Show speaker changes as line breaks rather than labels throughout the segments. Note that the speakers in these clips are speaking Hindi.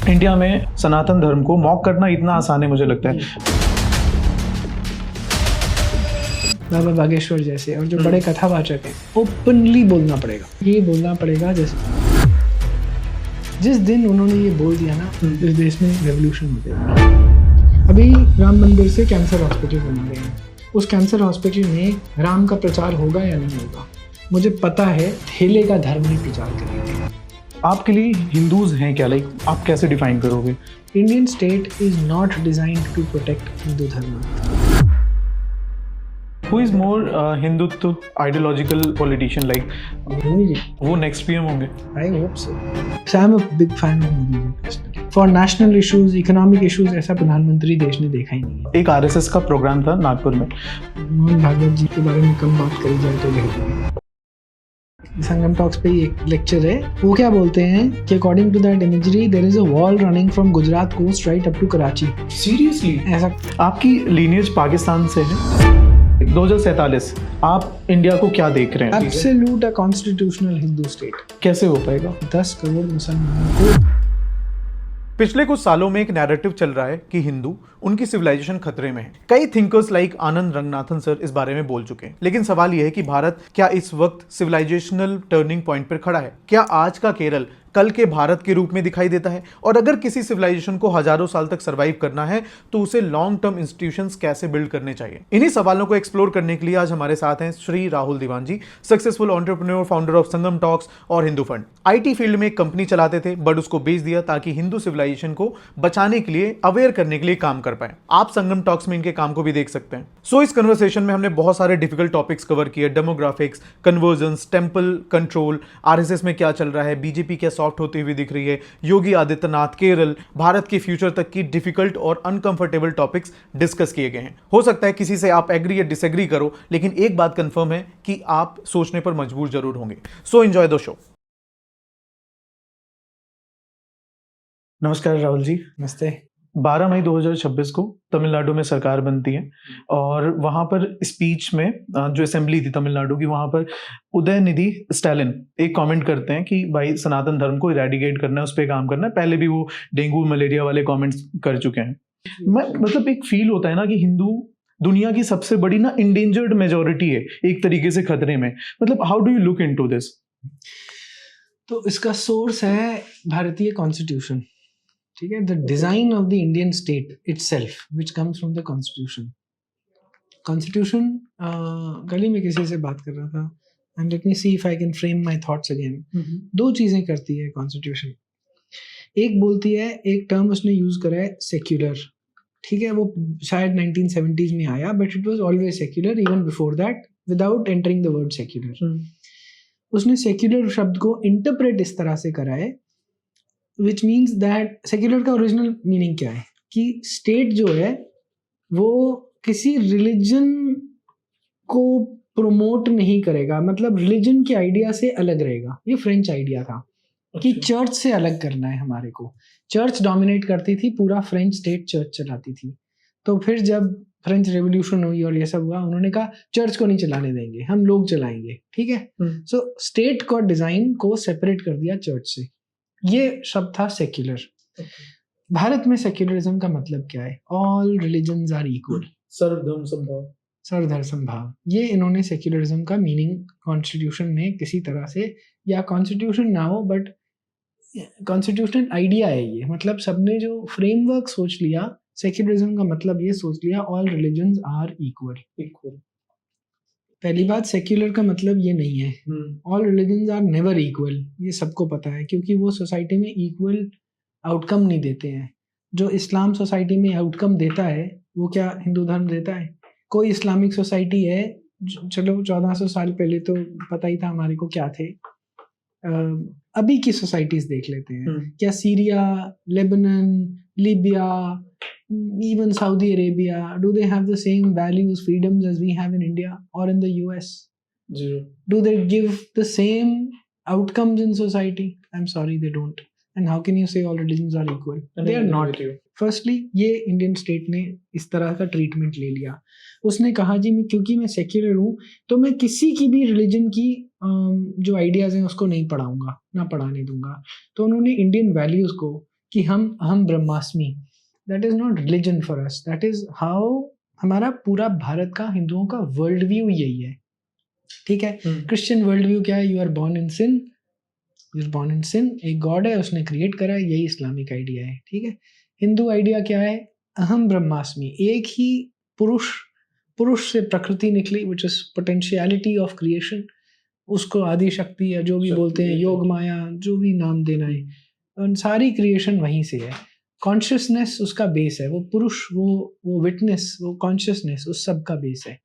इंडिया में सनातन धर्म को मॉक करना इतना आसान है मुझे लगता है।
बाबा बागेश्वर जैसे और जो बड़े कथावाचक हैं, ओपनली बोलना पड़ेगा, ये बोलना पड़ेगा। जैसे जिस दिन उन्होंने ये बोल दिया ना, इस देश में रेवोल्यूशन हो गया। अभी राम मंदिर से कैंसर हॉस्पिटल बना रहे हैं, उस कैंसर हॉस्पिटल में राम का प्रचार होगा या नहीं होगा? मुझे पता है ठेले का धर्म ही प्रचार करेंगे।
आपके लिए हिंदूज हैं क्या? लाइक आप कैसे डिफाइन करोगे?
Indian state is not designed to protect Hindu dharma.
Who is more Hindutva ideological politician? Like
Modi ji,
वो नेक्स्ट पीएम होंगे?
I hope so. I am a big fan of Modi ji personally. For national issues, economic issues ऐसा प्रधानमंत्री देश ने देखा ही नहीं है।
एक आरएसएस का प्रोग्राम था नागपुर में,
मोहन भागवत जी के बारे में कम बात करी जाए तो बेहतर। संगम टॉक्स पे एक लेक्चर है, वो क्या बोलते हैं कि according to that imagery there is a wall running from Gujarat coast right up to Karachi.
Seriously?
ऐसा
आपकी लीनियज पाकिस्तान से है। 2047 आप इंडिया को क्या देख रहे हैं?
Absolute a constitutional Hindu state.
कैसे हो पाएगा?
10 करोड़ मुसलमानों को।
पिछले कुछ सालों में एक नैरेटिव चल रहा है कि हिंदू, उनकी सिविलाइजेशन खतरे में है। कई थिंकर्स लाइक आनंद रंगनाथन सर इस बारे में बोल चुके हैं। लेकिन सवाल यह है कि भारत क्या इस वक्त सिविलाइजेशनल टर्निंग पॉइंट पर खड़ा है? क्या आज का केरल कल के भारत के रूप में दिखाई देता है? और अगर किसी सिविलाइजेशन को हजारों साल तक सर्वाइव करना है तो उसे लॉन्ग टर्म इंस्टीट्यूशंस कैसे बिल्ड करने चाहिए? इन्हीं सवालों को एक्सप्लोर करने के लिए आज हमारे साथ हैं Shri Rahul Diwan ji, successful entrepreneur, founder of Sangam Talks और हिंदू फंड। आईटी फील्ड में एक कंपनी चलाते थे बट उसको बेच दिया ताकि हिंदू सिविलाइजेशन को बचाने के लिए, अवेयर करने के लिए काम कर पाए। आप संगम टॉक्स में इनके काम को भी देख सकते हैं। सो इस कन्वर्सेशन में हमने बहुत सारे डिफिकल्ट टॉपिक्स कवर किए, demographics, convergence, temple control, RSS में क्या चल रहा है, बीजेपी क्या सॉफ्ट होती हुई दिख रही है, योगी आदित्यनाथ, केरल, भारत के फ्यूचर तक की डिफिकल्ट और अनकंफर्टेबल टॉपिक्स डिस्कस किए गए हैं। हो सकता है किसी से आप एग्री या डिसएग्री करो, लेकिन एक बात कंफर्म है कि आप सोचने पर मजबूर जरूर होंगे। So enjoy the show.
नमस्कार राहुल जी।
नमस्ते।
12 मई 2026 को तमिलनाडु में सरकार बनती है और वहां पर स्पीच में जो असेंबली थी तमिलनाडु की, वहां पर उदयनिधि स्टालिन एक कमेंट करते हैं कि भाई सनातन धर्म को इरेडिकेट करना है, उस पर काम करना है। पहले भी वो डेंगू मलेरिया वाले कमेंट्स कर चुके हैं। मैं मतलब एक फील होता है ना कि हिंदू दुनिया की सबसे बड़ी ना इंडेंजर्ड मेजोरिटी है, एक तरीके से खतरे में। मतलब how do you look into this?
तो इसका सोर्स है भारतीय कॉन्स्टिट्यूशन, ठीक है। The design of the Indian state itself which comes from the constitution. Constitution, कल ही मैं किसी से बात कर रहा था, and let me see if I can frame my thoughts again. दो चीजें करती है कॉन्स्टिट्यूशन। एक बोलती है, एक टर्म उसने यूज करा है सेक्युलर, ठीक है। वो शायद 1970s में आया, but it was always secular even before that, without entering the word secular. उसने सेक्युलर शब्द को इंटरप्रेट इस तरह से करा है, विच मीन्स दैट सेक्युलर का ओरिजिनल मीनिंग क्या है कि स्टेट जो है वो किसी रिलीजन को प्रोमोट नहीं करेगा, मतलब रिलीजन के आइडिया से अलग रहेगा। ये फ्रेंच आइडिया था कि चर्च से अलग करना है हमारे को। चर्च डोमिनेट करती थी, पूरा फ्रेंच स्टेट चर्च चलाती थी। तो फिर जब फ्रेंच रेवोल्यूशन हुई और ये सब हुआ, उन्होंने कहा चर्च को नहीं चलाने देंगे, हम लोग चलाएंगे, ठीक है। सो स्टेट का डिजाइन को सेपरेट कर दिया चर्च से। ये शब्द था सेक्युलर। भारत में सेक्युलरिज्म का मतलब क्या है? ऑल रिलीजन्स आर इक्वल,
सर्वधर्म समभाव,
सर्वधर्म समभाव। ये इन्होंने सेक्युलरिज्म का मीनिंग कॉन्स्टिट्यूशन ने किसी तरह से, या कॉन्स्टिट्यूशन ना हो बट कॉन्स्टिट्यूशन आइडिया है ये, मतलब सबने जो फ्रेमवर्क सोच लिया, सेक्युलरिज्म का मतलब ये सोच लिया ऑल रिलीजन्स आर इक्वल। पहली बात, सेक्युलर का मतलब ये नहीं है all religions are never equal, ये सबको पता है, क्योंकि वो सोसाइटी में इक्वल आउटकम नहीं देते हैं। जो इस्लाम सोसाइटी में आउटकम देता है वो क्या हिंदू धर्म देता है? कोई इस्लामिक सोसाइटी है, चलो 1400 साल पहले तो पता ही था हमारे को क्या थे। अभी की सोसाइटीज देख लेते हैं, क्या Syria, Lebanon, Libya, even Saudi Arabia, do they have the same values, freedoms as we have in India or in the US?
Zero.
Do they give the same outcomes in society? I'm sorry, they don't. And how can you say all religions are equal? They are not. Firstly, ये इंडियन स्टेट ने इस तरह का ट्रीटमेंट ले लिया। उसने कहा जी मैं, क्योंकि मैं सेक्युलर हूँ तो मैं किसी की भी रिलीजन की जो आइडियाज हैं उसको नहीं पढ़ाऊंगा, ना पढ़ाने दूंगा। तो उन्होंने इंडियन वैल्यूज को कि हम ब्रह्मास्मि, that is not religion for us, that is how हमारा पूरा भारत का, हिंदुओं का वर्ल्ड व्यू यही है, ठीक है। क्रिश्चियन वर्ल्ड व्यू क्या है? You are born in sin, you are born in sin, एक गॉड है उसने क्रिएट करा है, यही इस्लामिक आइडिया है, ठीक है। हिंदू आइडिया क्या है? अहम ब्रह्मास्मि, एक ही पुरुष से प्रकृति निकली, which is potentiality of creation, उसको आदि शक्ति या जो भी बोलते हैं, योग माया, जो भी नाम देना है, सारी क्रिएशन वहीं से है। कॉन्शियसनेस उसका बेस है, वो पुरुष, वो विटनेस, वो कॉन्शियसनेस उस सब का बेस है।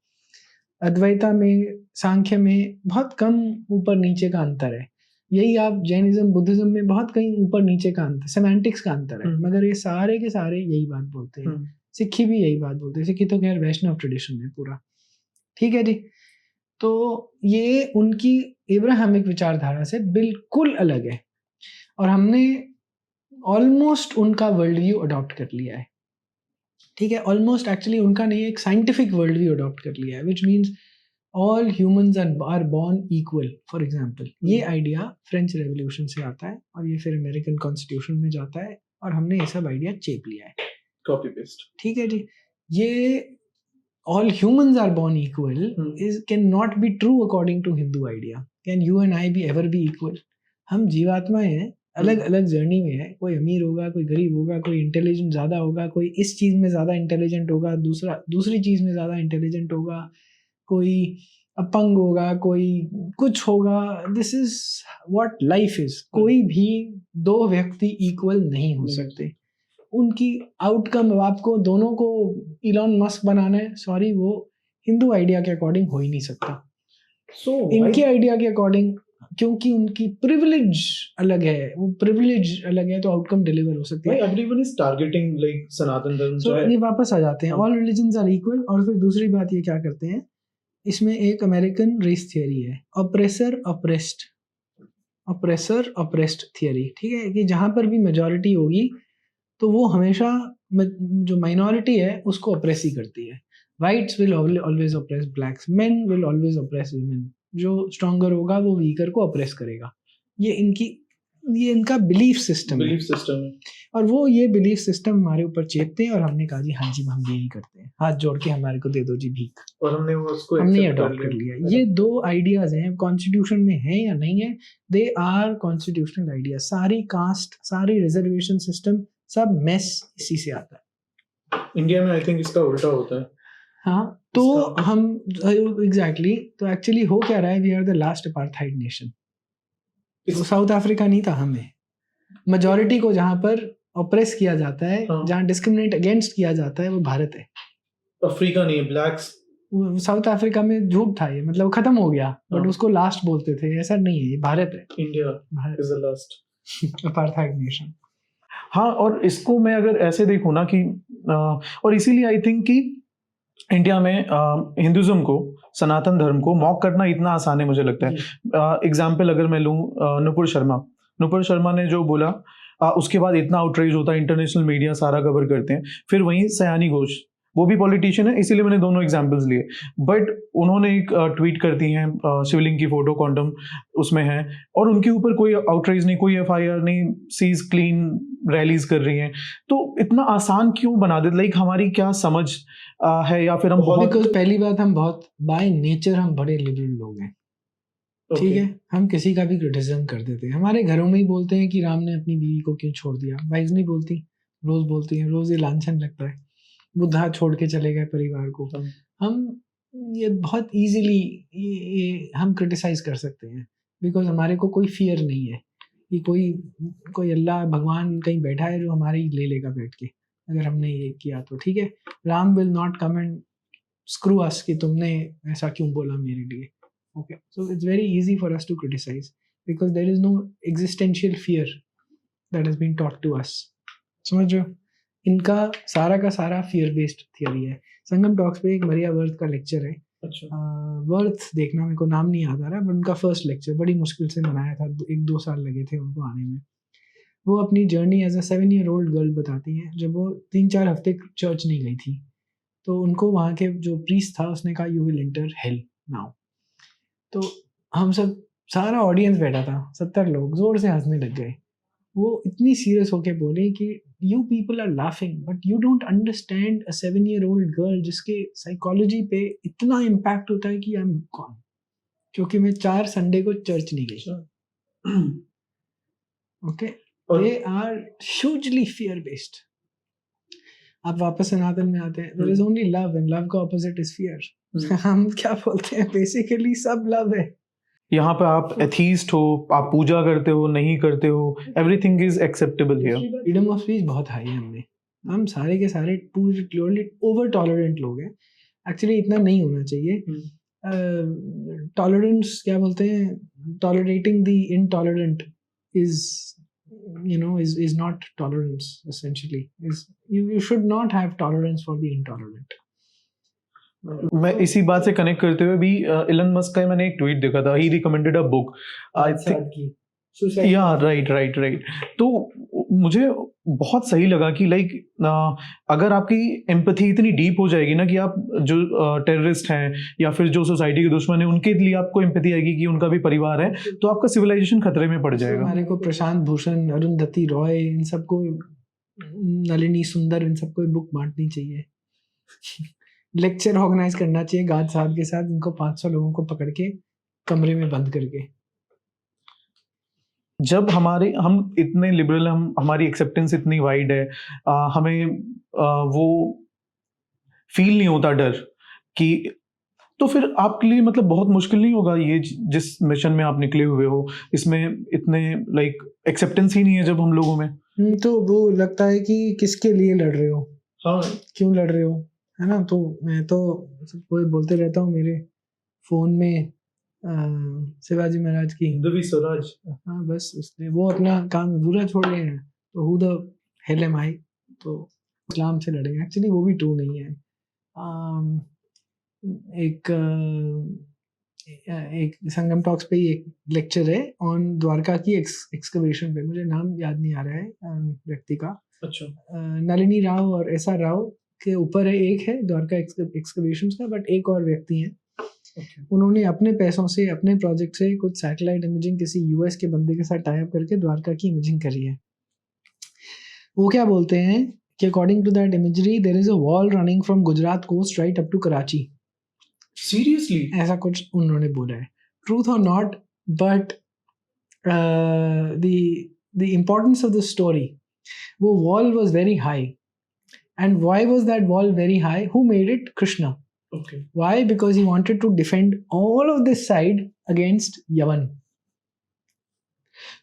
अद्वैता में, सांख्य में बहुत कम ऊपर नीचे का अंतर है, यही आप जैनिज्म बुद्धिज्म में बहुत कहीं ऊपर नीचे का अंतर, सेमेंटिक्स का अंतर है, मगर ये सारे के सारे यही बात बोलते हैं। सिक्खी भी यही बात बोलते हैं, सिक्खी तो खैर वैष्णव ट्रेडिशन है पूरा, ठीक है जी। तो ये उनकी इब्राहिमिक विचारधारा से बिल्कुल अलग है, और हमने ऑलमोस्ट उनका वर्ल्ड व्यू अडॉप्ट कर लिया है, ठीक है। ऑलमोस्ट एक्चुअली उनका नहीं, एक साइंटिफिक वर्ल्ड व्यू अडॉप्ट कर लिया है, which means all humans are born equal, for example. ये आइडिया फ्रेंच रेवोल्यूशन से आता है, और ये फिर अमेरिकन कॉन्स्टिट्यूशन में जाता है, और हमने ये सब आइडिया चेप लिया है,
कॉपी पेस्ट,
ठीक है जी। ये all humans are born equal cannot be true according to Hindu idea. Can you and I be ever be equal? हम जीवात्माएं हैं, अलग अलग जर्नी में है, कोई अमीर होगा, कोई गरीब होगा, कोई इंटेलिजेंट ज़्यादा होगा, कोई इस चीज़ में ज़्यादा इंटेलिजेंट होगा, दूसरी चीज़ में ज़्यादा इंटेलिजेंट होगा, कोई अपंग होगा, कोई कुछ होगा। This is what life is. कोई भी दो व्यक्ति इक्वल नहीं हो सकते। उनकी आउटकम, आपको दोनों को इलॉन मस्क बनाना है, सॉरी, वो हिंदू आइडिया के अकॉर्डिंग हो ही नहीं सकता। इनके आइडिया के अकॉर्डिंग, क्योंकि उनकी प्रिविलेज अलग है, वो प्रिविलेज अलग है, तो आउटकम डिलीवर हो सकती है।
एवरीवन इज टारगेटिंग लाइक सनातन धर्म।
सो ये वापस आ जाते हैं, ऑल रिलीजन्स आर इक्वल। और फिर दूसरी बात ये क्या करते हैं, इसमें एक अमेरिकन रेस थियरी है, ऑप्रेसर ऑप्रेस्ड थियरी, ठीक है, कि जहां पर भी मेजॉरिटी होगी तो वो हमेशा जो माइनॉरिटी है उसको ऑप्रेस ही करती है। Whites will always oppress blacks, men will always oppress women. जो स्ट्रॉन्गर होगा वो वीकर को ऑप्रेस करेगा। ये इनका बिलीफ सिस्टम है। और वो ये बिलीफ सिस्टम हमारे ऊपर चेपते हैं, और हमने कहा जी हाँ जी, हम यही करते हैं, हाथ जोड़ के हमारे को दे दो जी भीख, और हमने अडॉप्ट कर लिया। ये दो आइडियाज हैं, कॉन्स्टिट्यूशन में है या नहीं है, दे आर कॉन्स्टिट्यूशनल आइडिया। सारी कास्ट, सारी रिजर्वेशन सिस्टम, सब मेस इसी से आता है।
इंडिया में आई थिंक इसका उल्टा होता है।
हाँ, तो हम एग्जैक्टली, तो एक्चुअली हो क्या रहा है, we are the last apartheid nation. वो साउथ अफ्रीका नहीं था, हमें मेजॉरिटी को जहाँ पर ऑप्रेस किया जाता है, जहाँ डिस्क्रिमिनेट अगेंस्ट किया जाता है, वो भारत है।
अफ्रीका नहीं है, ब्लैक्स।
साउथ अफ्रीका में झूठ था ये, मतलब खत्म हो गया, बट उसको लास्ट बोलते थे, ऐसा नहीं है, ये भारत है।
India is the last
apartheid nation.
हाँ, और इसको मैं अगर ऐसे देखूँ ना कि और इसीलिए आई थिंक कि इंडिया में हिंदुज्म को, सनातन धर्म को मॉक करना इतना आसान है, मुझे लगता है। एग्जाम्पल अगर मैं लूँ, नुपुर शर्मा ने जो बोला, उसके बाद इतना आउटरीच होता है, इंटरनेशनल मीडिया सारा कवर करते हैं। फिर वहीं सयानी घोष, वो भी पॉलिटिशियन है, इसीलिए मैंने दोनों एग्जाम्पल्स लिए, बट उन्होंने एक ट्वीट कर दी है, शिवलिंग की फोटो क्वांटम उसमें है, और उनके ऊपर कोई आउटरीच नहीं, कोई FIR नहीं, सीज क्लीन रैलीज कर रही हैं। तो इतना आसान क्यों बना देते? लाइक हमारी क्या समझ है, या फिर हम बहुत,
बिकॉज पहली बात, हम बहुत बाय नेचर हम बड़े लिबरल लोग हैं, ठीक है। हम किसी का भी क्रिटिसिज्म कर देते हैं। हमारे घरों में ही बोलते हैं कि राम ने अपनी बीवी को क्यों छोड़ दिया, वाइफ नहीं बोलती, रोज बोलती हैं, रोज ये लांछन लगता है, बुद्धा छोड़ के चले गए परिवार को। हम ये बहुत इजीली हम क्रिटिसाइज कर सकते हैं, बिकॉज हमारे को कोई फियर नहीं है कि कोई अल्लाह भगवान कहीं बैठा है जो हमारे ही ले लेगा बैठ के, अगर हमने ये किया तो, ठीक है। Ram will not come and screw us कि तुमने ऐसा क्यों बोला मेरे लिए, okay. So it's very easy for us to criticise, because there is no existential fear that has been taught to us. समझ रहे हो? इनका सारा का सारा फियर बेस्ड थियरी है। संगम टॉक्स पे एक मरिया वर्थ का लेक्चर है, वर्थ देखना, मेरे को नाम नहीं याद आ रहा, बट उनका फर्स्ट लेक्चर बड़ी मुश्किल से बनाया था, 1-2 साल लगे थे उनको आने में। वो अपनी journey as a 7-year-old girl बताती हैं। जब वो 3-4 हफ्ते चर्च नहीं गई थी, तो उनको वहाँ के जो प्रीस्ट था उसने कहा you will enter hello now. तो हम सब, सारा ऑडियंस बैठा था, 70 लोग जोर से हंसने लग गए। वो इतनी सीरियस होके बोले कि you people are laughing but you don't understand a 7-year-old girl जिसके साइकोलॉजी पे इतना इम्पैक्ट होता है कि आई एम गॉन, क्योंकि मैं 4 संडे को चर्च नहीं गई। Okay, they are hugely fear based. आप वापस सनातन में आते हैं, there is only love and love का ऑपोजिट इज फियर। हम क्या बोलते हैं, बेसिकली सब लव है।
यहाँ पे आप एथीस्ट हो, आप पूजा करते हो नहीं करते हो, everything is acceptable here.
Freedom of speech बहुत हाई है हमें, हम सारे के सारे पूरे ओवर टॉलरेंट लोग हैं। एक्चुअली इतना नहीं होना चाहिए। टॉलरेंस क्या बोलते हैं, tolerating the intolerant is is not tolerance essentially. You should not have tolerance for the intolerant.
मैं इसी बात से कनेक्ट करते हुए भी इलन मस्क का मैंने एक ट्वीट देखा था, he recommended a book, I think yeah right. तो मुझे बहुत सही लगा कि लाइक अगर आपकी एम्पैथी इतनी डीप हो जाएगी ना कि आप जो टेररिस्ट हैं या फिर जो सोसाइटी के दुश्मन हैं उनके लिए आपको एम्पैथी आएगी कि उनका भी परिवार है, तो आपका सिविलाइजेशन खतरे में पड़ जाएगा।
हमारे को प्रशांत भूषण, अरुंधति रॉय, इन सबको, नलिनी सुंदर, इन सबको बुक बांटनी चाहिए। लेक्चर ऑर्गेनाइज करना चाहिए गाद साहब के साथ, इनको 500 लोगों को पकड़ के कमरे में बंद करके।
जब हम इतने लिबरल, हमारी एक्सेप्टेंस इतनी वाइड है, हमें वो फील नहीं होता डर कि, तो फिर आपके लिए मतलब बहुत मुश्किल नहीं होगा ये जिस मिशन में आप निकले हुए हो, इसमें इतने लाइक एक्सेप्टेंस ही नहीं है जब हम लोगों में,
तो वो लगता है कि किसके लिए लड़ रहे हो,
हाँ
क्यों लड़ रहे हो, है ना। तो मैं तो सबको बोलते रहता हूँ मेरे फोन में शिवाजी महाराज की
हिंदवी स्वराज,
हाँ बस उसने वो अपना काम अधूरा छोड़ रहे हैं, तो हु द हेल एम आई, तो इस्लाम से लड़ेंगे। एक्चुअली वो भी ट्रू नहीं है। एक संगम टॉक्स पे ही एक लेक्चर है ऑन द्वारका की एक्सकवेशन पे, मुझे नाम याद नहीं आ रहा है व्यक्ति का।
अच्छा,
नलिनी राव और एस आर राव के ऊपर है, एक है द्वारका एक्सकवेशन का, बट एक और व्यक्ति है। उन्होंने अपने पैसों से, अपने प्रोजेक्ट से कुछ सैटेलाइट इमेजिंग किसी यूएस के बंदे के साथ टाई अप करके द्वारका की इमेजिंग करी है। वो क्या बोलते हैं कि according to that imagery there is a wall running from Gujarat coast right up to Karachi.
Seriously
ऐसा कुछ उन्होंने बोला है, ट्रूथ और not, but the importance of the story, वो wall was very high, and why was that wall very high? Who made it? Krishna.
Okay.
Why? Because he wanted to defend all of this side against Yavan.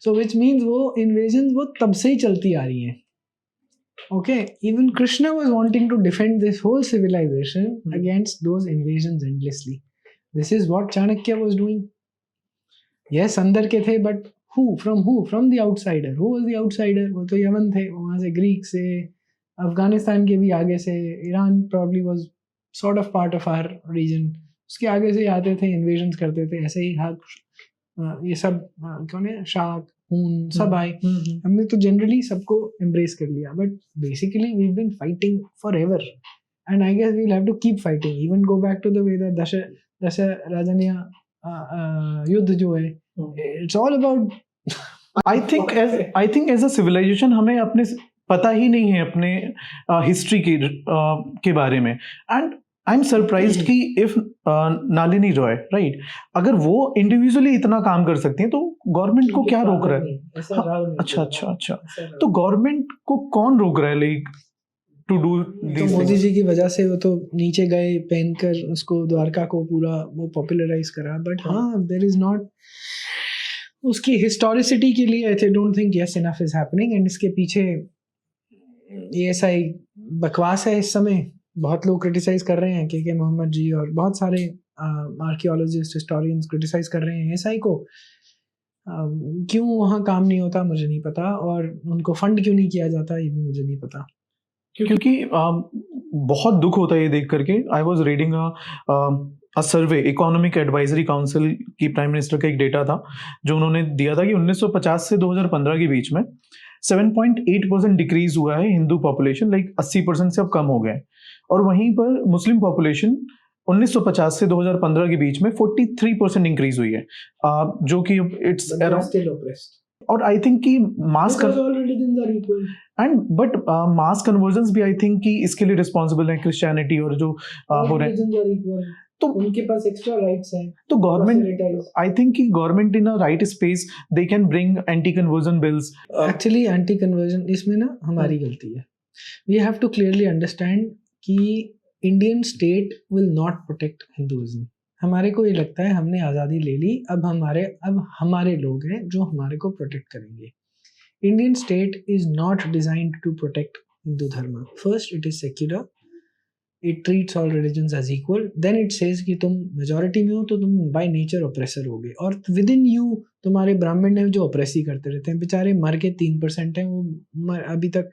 So which means वो invasions वो तब से ही चलती आ रही हैं. Okay, even Krishna was wanting to defend this whole civilization against those invasions endlessly. This is what Chanakya was doing. Yes, अंदर के थे, but who? From the outsider. Who was the outsider? वो तो यमन थे, वहाँ से ग्रीक से, अफगानिस्तान के भी आगे से, Iran probably was sort of part of our region, उसके आगे से आते थे, इन्वेजन्स करते थे, ऐसे ही ये सब कौन है, शाक, हून, सब आए। हमने तो जनरली सबको एम्ब्रेस कर लिया, but basically we have been fighting forever, and I guess we will have to keep fighting, even go back to the way that दश राजन्य युद्ध जो है, it's all about,
I think as a civilization हमें अपने पता ही नहीं है अपने हिस्ट्री के बारे में, एंड आई एम सरप्राइज्ड कि इफ नलिनी रॉय, राइट, अगर वो इंडिविजुअली इतना काम कर सकती हैं तो गवर्नमेंट को क्या रोक रहा है? अच्छा, तो गवर्नमेंट को कौन रोक रहा है लाइक टू डू
तो मोदी जी की वजह से वो तो नीचे गए, पहनकर उसको द्वारका को पूरा वो पॉपुलराइज करा, बट हाँ देयर इज नॉट, उसकी हिस्टोरिसिटी के लिए I don't think yes enough is happening, and इसके पीछे ये ऐसा ही बकवास है। इस समय बहुत लोग क्रिटिसाइज कर रहे हैं, के मोहम्मद जी और बहुत सारे आर्कियोलॉजिस्ट, हिस्टोरियंस क्रिटिसाइज कर रहे हैं एसआई को। क्यों वहाँ काम नहीं होता मुझे नहीं पता, और उनको फंड क्यों नहीं किया जाता ये भी मुझे नहीं पता,
क्योंकि बहुत दुख होता है ये देख करके। I was reading a survey, economic advisory council की प्राइम मिनिस्टर का एक डेटा था जो उन्होंने दिया था कि 1950 से 2015 के बीच में 7.8% डिक्रीज हुआ है हिंदू पॉपुलेशन, लाइक 80% से अब कम हो गए, और वहीं पर मुस्लिम पॉपुलेशन 1950 से 2015 के बीच में 43% इंक्रीज हुई है, जो कि इट्स और आई थिंक कि मास
Because all religions are equal.
And but mass convergence भी आई थिंक कि इसके लिए रिस्पॉन्सिबल है क्रिश्चियनिटी और जो
All
हो रहे हैं.
religions are equal.
तो
उनके पास एक्स्ट्रा राइट्स हैं.
तो गवर्नमेंट,
Proselytize.
आई थिंक कि government in a right space they can bring anti conversion bills.
Actually anti conversion इसमें ना हमारी गलती है. We have to clearly understand कि Indian state will not protect Hinduism. हमारे को ये लगता है हमने आज़ादी ले ली, अब हमारे लोग हैं जो हमारे को प्रोटेक्ट करेंगे. Indian state is not designed to protect Hindu dharma. First, it is secular. It treats all religions as equal. Then it says कि तुम मेजॉरिटी में हो तो तुम बाय नेचर ऑप्रेसर होगे, और विद इन यू तुम्हारे ब्राह्मण हैं जो ऑप्रेसी करते रहते हैं. बेचारे मर के 3% हैं वो. अभी तक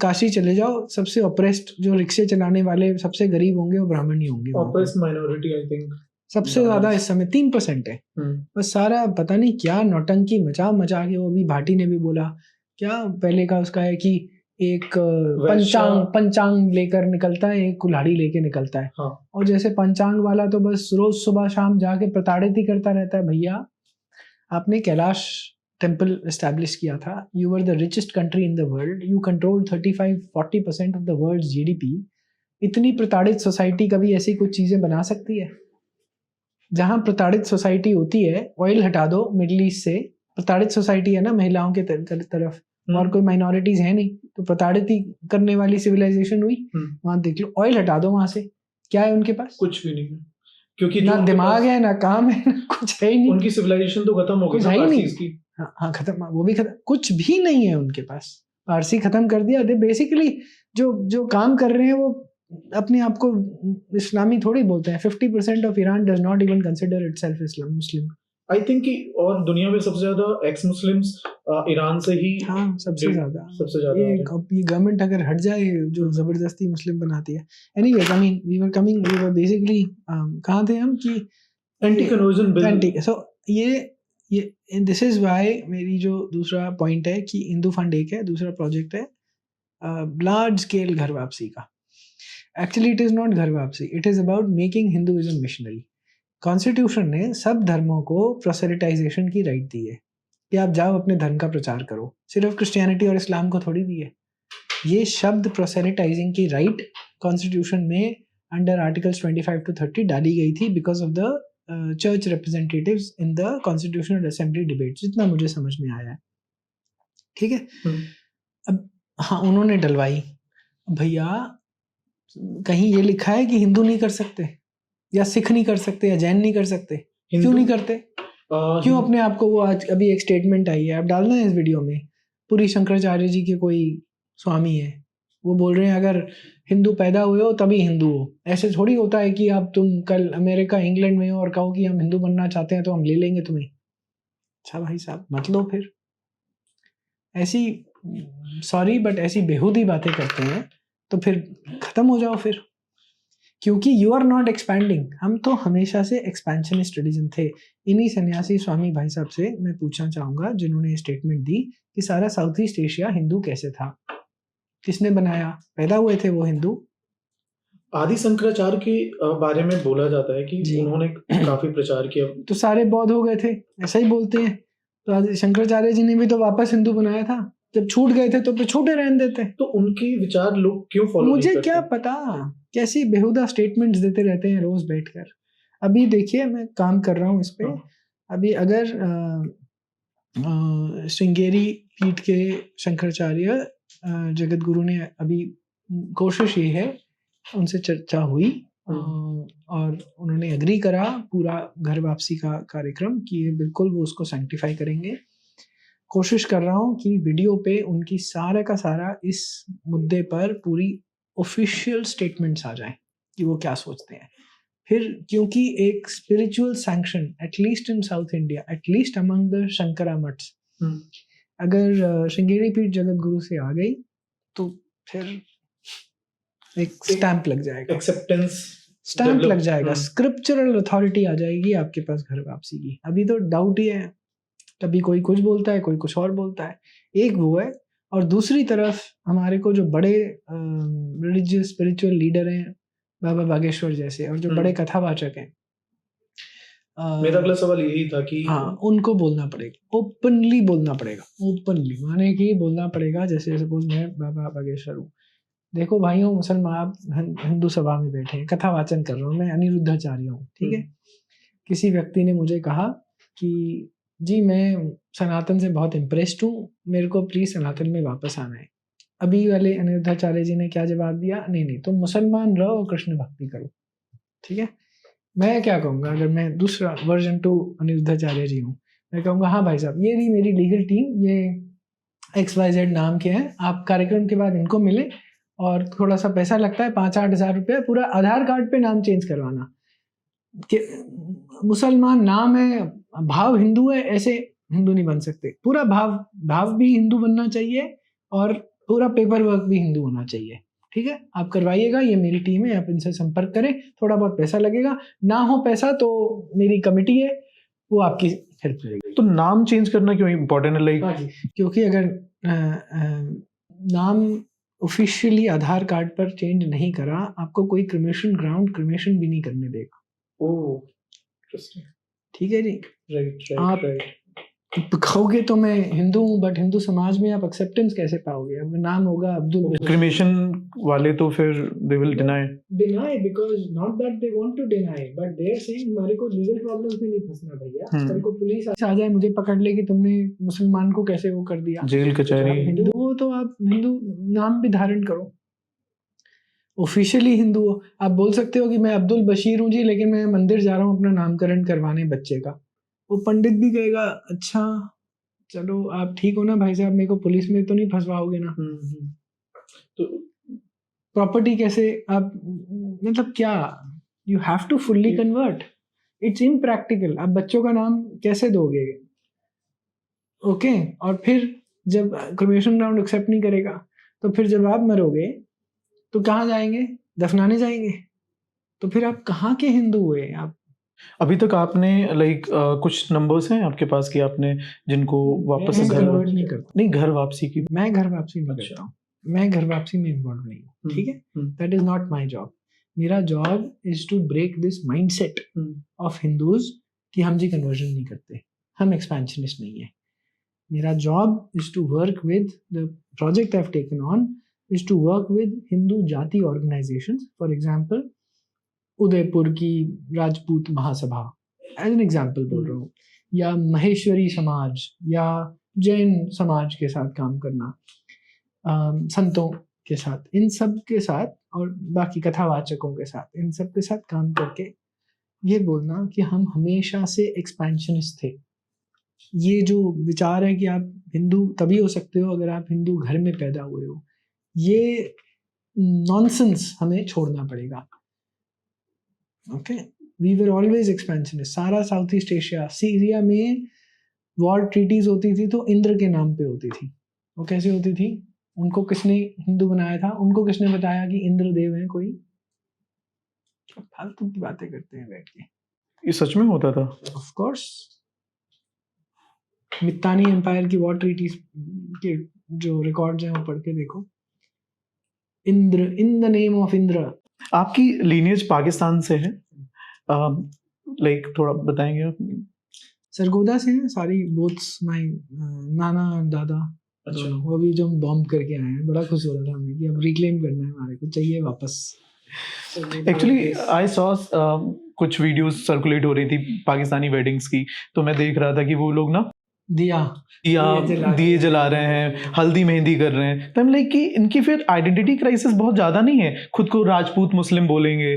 काशी चले जाओ, सबसे ऑप्रेस्ड जो रिक्शे चलाने वाले सबसे गरीब होंगे वो ब्राह्मण ही होंगे.
ऑप्रेस्ड माइनॉरिटी आई थिंक
सबसे ज्यादा इस समय 3% है. बस सारा पता नहीं क्या नौटंकी मचा के. वो अभी भाटी ने भी बोला क्या पहले का उसका है कि एक पंचांग लेकर निकलता है, एक कुल्हाड़ी लेके निकलता है.
हाँ.
और जैसे पंचांग वाला तो बस रोज सुबह शाम जाके प्रताड़ित ही करता रहता है. भैया आपने कैलाश टेम्पल एस्टैब्लिश किया था. You were the richest country in the world. You control 35-40% of the world GDP. इतनी प्रताड़ित सोसाइटी कभी ऐसी कुछ चीजें बना सकती है? जहां प्रताड़ित सोसाइटी होती है, ऑयल हटा दो मिडिल ईस्ट से. प्रताड़ित सोसाइटी है ना महिलाओं के तरफ, और कोई माइनॉरिटीज है नहीं, तो प्रताड़ित ही करने वाली सिविलाइजेशन हुई. वहां देख लो, ऑयल हटा दो वहां से, क्या है उनके पास?
कुछ भी नहीं है, क्योंकि
ना दिमाग है ना काम है ना कुछ है ही नहीं.
उनकी सिविलाइजेशन तो खत्म हो गई.
कुछ है ही नहीं.
की.
हाँ खत्म, वो भी खत्म. कुछ भी नहीं है उनके पास. पारसी खत्म कर दिया. दे बेसिकली जो काम कर रहे हैं वो अपने आप को इस्लामी थोड़ी बोलते हैं. 50% of Iran does not even consider itself Islam Muslim.
I think कि और दुनिया में सबसे ज्यादा एक्स मुस्लिम्स ईरान से ही.
हाँ सबसे ज्यादा.
ये
गवर्नमेंट अगर हट जाए जो जबरदस्ती मुस्लिम बनाती है. Anyways I mean we were basically कहाँ थे हम कि
एंटी कन्वर्जन बिल.
सो ये दिस इज व्हाई मेरी जो दूसरा पॉइंट है कि हिंदू फंड एक है, दूसरा प्रोजेक्ट है लार्ज स्केल घर वापसी का. एक्चुअली इट इज नॉट घर वापसी, it is about making Hinduism missionary. Constitution ने सब धर्मों को प्रोसेलिटाइजेशन की राइट दी है कि आप जाओ अपने धर्म का प्रचार करो. सिर्फ क्रिश्चियनिटी और इस्लाम को थोड़ी दी है. ये शब्द प्रोसेलिटाइजिंग की राइट कॉन्स्टिट्यूशन में अंडर आर्टिकल्स 25 to 30 डाली गई थी because of the church representatives in the constitutional assembly debate, जितना मुझे समझ में आया है. ठीक है. अब हाँ उन्होंने डलवाई. भैया कहीं ये लिखा है कि हिंदू नहीं कर सकते या सिख नहीं कर सकते या जैन नहीं कर सकते? क्यों नहीं करते? क्यों अपने आप को वो आज अभी एक स्टेटमेंट आई है, आप डालना है इस वीडियो में. पूरी शंकराचार्य जी के कोई स्वामी है, वो बोल रहे हैं अगर हिंदू पैदा हुए हो तभी हिंदू हो. ऐसे थोड़ी होता है कि आप तुम कल अमेरिका इंग्लैंड में हो और कहो कि हम हिंदू बनना चाहते हैं तो हम ले लेंगे तुम्हें. अच्छा भाई साहब मत लो फिर. ऐसी सॉरी बट ऐसी बेहूदी बातें करते हैं तो फिर खत्म हो जाओ फिर, क्योंकि यू आर नॉट एक्सपैंडिंग. हम तो हमेशा से एक्सपेंशनिस्ट रिलीजन थे. इन्हीं सन्यासी स्वामी भाई साहब से मैं पूछना चाहूँगा जिन्होंने ये स्टेटमेंट दी कि सारा साउथ ईस्ट एशिया हिंदू कैसे था, किसने बनाया, पैदा हुए थे वो हिंदू?
आदि शंकराचार्य के बारे में बोला जाता है कि उन्होंने काफी प्रचार किया.
तो सारे बौद्ध हो गए थे, ऐसा ही बोलते हैं. तो आदि शंकराचार्य जी ने भी तो वापस हिंदू बनाया था. जब छूट गए थे तो फिर छूटे रहने देते.
तो उनके विचार लोग क्यों फॉलो
मुझे क्या पता, कैसी बेहुदा स्टेटमेंट्स देते रहते हैं रोज बैठकर. अभी देखिए मैं काम कर रहा हूँ इस पे. अभी अगर श्रृंगेरी पीठ के शंकराचार्य जगत गुरु ने अभी कोशिश ये है, उनसे चर्चा हुई और उन्होंने एग्री करा पूरा घर वापसी का कार्यक्रम कि ये बिल्कुल वो उसको सैंक्टिफाई करेंगे. कोशिश कर रहा हूँ कि वीडियो पे उनकी सारा का सारा इस मुद्दे पर पूरी ऑफिशियल स्टेटमेंट्स आ जाएं कि वो क्या सोचते हैं. फिर क्योंकि एक spiritual sanction at least in South India, at least among the Shankara maths, अगर श्रृंगेरी पीठ जगत गुरु से आ गई तो फिर एक स्टैंप लग जाएगा,
एक्सेप्टेंस
स्टैंप लग जाएगा, स्क्रिप्चरल अथॉरिटी आ जाएगी आपके पास घर वापसी की. अभी तो डाउट ही है, कभी कोई कुछ बोलता है कोई कुछ और बोलता है. एक वो है, और दूसरी तरफ हमारे को जो बड़े रिलीजियस स्पिरिचुअल लीडर हैं बाबा बागेश्वर जैसे, और जो बड़े कथावाचक हैं,
मेरा अगला सवाल यही था कि
हाँ, उनको बोलना पड़ेगा, ओपनली बोलना पड़ेगा, ओपनली माने कि बोलना पड़ेगा। जैसे सपोज मैं बाबा बागेश्वर हूँ, देखो भाइयों मुसलमान, आप हिंदू सभा में बैठे हैं, कथा वाचन कर रहा हूँ, मैं अनिरुद्धाचार्य हूँ, ठीक है। किसी व्यक्ति ने मुझे कहा कि जी मैं सनातन से बहुत इम्प्रेस्ड हूँ, मेरे को प्लीज सनातन में वापस आना है। अभी वाले अनिरुद्धाचार्य जी ने क्या जवाब दिया, नहीं नहीं तुम मुसलमान रहो और कृष्ण भक्ति करो, ठीक है। मैं क्या कहूँगा, अगर मैं दूसरा वर्जन 2 अनिरुद्धाचार्य जी हूँ, मैं कहूँगा हाँ भाई साहब, ये रही मेरी लीगल टीम, ये XYZ नाम के हैं, आप कार्यक्रम के बाद इनको मिले और थोड़ा सा पैसा लगता है 5-8 हज़ार रुपये, पूरा आधार कार्ड पे नाम चेंज करवाना, कि मुसलमान नाम है, भाव हिंदू है, ऐसे हिंदू नहीं बन सकते। पूरा भाव भी हिंदू बनना चाहिए और पूरा पेपर वर्क भी हिंदू होना चाहिए, ठीक है। आप करवाइएगा, ये मेरी टीम है, आप इनसे संपर्क करें, थोड़ा बहुत पैसा लगेगा, ना हो पैसा तो मेरी कमेटी है, वो आपकी हेल्प करेगी।
तो नाम चेंज करना क्यों इम्पोर्टेंट है? लाइक
क्योंकि अगर नाम ऑफिशियली आधार कार्ड पर चेंज नहीं करा, आपको कोई क्रिमेशन भी नहीं करने देगा।
ओह इंटरेस्टिंग,
ठीक है जी।
राइट
आप कहोगे तो मैं हिंदू हूँ, बट हिंदू समाज में आप एक्सेप्टेंस कैसे पाओगे? अब नाम होगा अब्दुल,
क्रिमेशन वाले तो फिर they will deny
because not that they want to deny, but they are saying हमारे को लीगल प्रॉब्लम्स में नहीं फंसना भैया। कल को पुलिस आ जाए, मुझे पकड़ ले कि तुमने मुसलमान को कैसे वो कर दिया,
जेल कचहरी।
आप हिंदू हो तो आप हिंदू नाम भी धारण करो, ऑफिशियली हिंदू हो। आप बोल सकते हो कि मैं अब्दुल बशीर हूँ जी, लेकिन मैं मंदिर जा रहा हूँ अपना नामकरण करवाने बच्चे का, वो पंडित भी कहेगा अच्छा चलो आप ठीक हो ना भाई साहब, मेरे को पुलिस में तो नहीं फंसवाओगे ना।
तो
प्रॉपर्टी कैसे आप, मतलब क्या, you have to fully convert, it's impractical. आप बच्चों का नाम कैसे दोगे? ओके और फिर जब क्रिमेशन ग्राउंड एक्सेप्ट नहीं करेगा, तो फिर जब आप मरोगे तो कहाँ जाएंगे? दफनाने जाएंगे। तो फिर आप कहाँ के हिंदू हुए? आप
अभी तक आपने लाइक कुछ नंबर्स हैं आपके पास कि आपने जिनको वापस
मैं
घर
कन्वर्ट नहीं करता,
नहीं घर वापसी की
मैं घर वापसी नहीं करता हूँ, मैं घर वापसी में इन्वॉल्व नहीं हूँ, ठीक है। That is not my job. मेरा job is to break this mindset of Hindus कि हम जी कन्वर्जन नहीं करते, हम एक्सपेंशनिस्ट नहीं है। मेरा job is to work with the project I have taken on is to work with Hindu जाति ऑर्गेनाइजेशंस, फॉर एग्जांपल उदयपुर की Rajput Mahasabha as an example बोल रहा हूँ, या महेश्वरी समाज या जैन समाज के साथ काम करना, संतों के साथ, इन सब के साथ और बाकी कथावाचकों के साथ, इन सब के साथ काम करके ये बोलना कि हम हमेशा से एक्सपेंशनिस्ट थे। ये जो विचार है कि आप हिंदू तभी हो सकते हो अगर आप हिंदू घर में पैदा हुए हो, ये नॉनसेंस हमें छोड़ना पड़ेगा। Okay, we were always expansionist. सारा साउथ ईस्ट एशिया, सीरिया में वॉर ट्रीटीज होती थी तो इंद्र के नाम पे होती थी। वो कैसे होती थी? उनको किसने हिंदू बनाया था? उनको किसने बताया कि इंद्र देव है कोई? फालतू की बातें करते हैं बैठ के।
ये सच में होता था?
ऑफ कोर्स, मित्तानी एम्पायर की वॉर ट्रीटीज के जो रिकॉर्ड्स हैं वो पढ़ के देखो। Indra, in the name of Indra.
आपकी लीनियज पाकिस्तान से है, लाइक थोड़ा बताएंगे आप?
सरगोदा से हैं सारी, बोथ्स माय नाना और दादा।
अच्छा।
वो भी जो हम बॉम्ब करके आए हैं, बड़ा खुश हो रहा था हमें कि अब रिक्लेम करना है, हमारे को चाहिए वापस।
एक्चुअली आई सॉ कुछ वीडियोस सर्कुलेट हो रही थी पाकिस्तानी वेडिंग्स की, तो मैं देख रहा था कि वो लोग ना दिए जला रहे हैं, हल्दी मेहंदी कर रहे हैं। तो हम लाइक कि इनकी फिर आइडेंटिटी क्राइसिस बहुत ज़्यादा नहीं है? खुद को राजपूत मुस्लिम बोलेंगे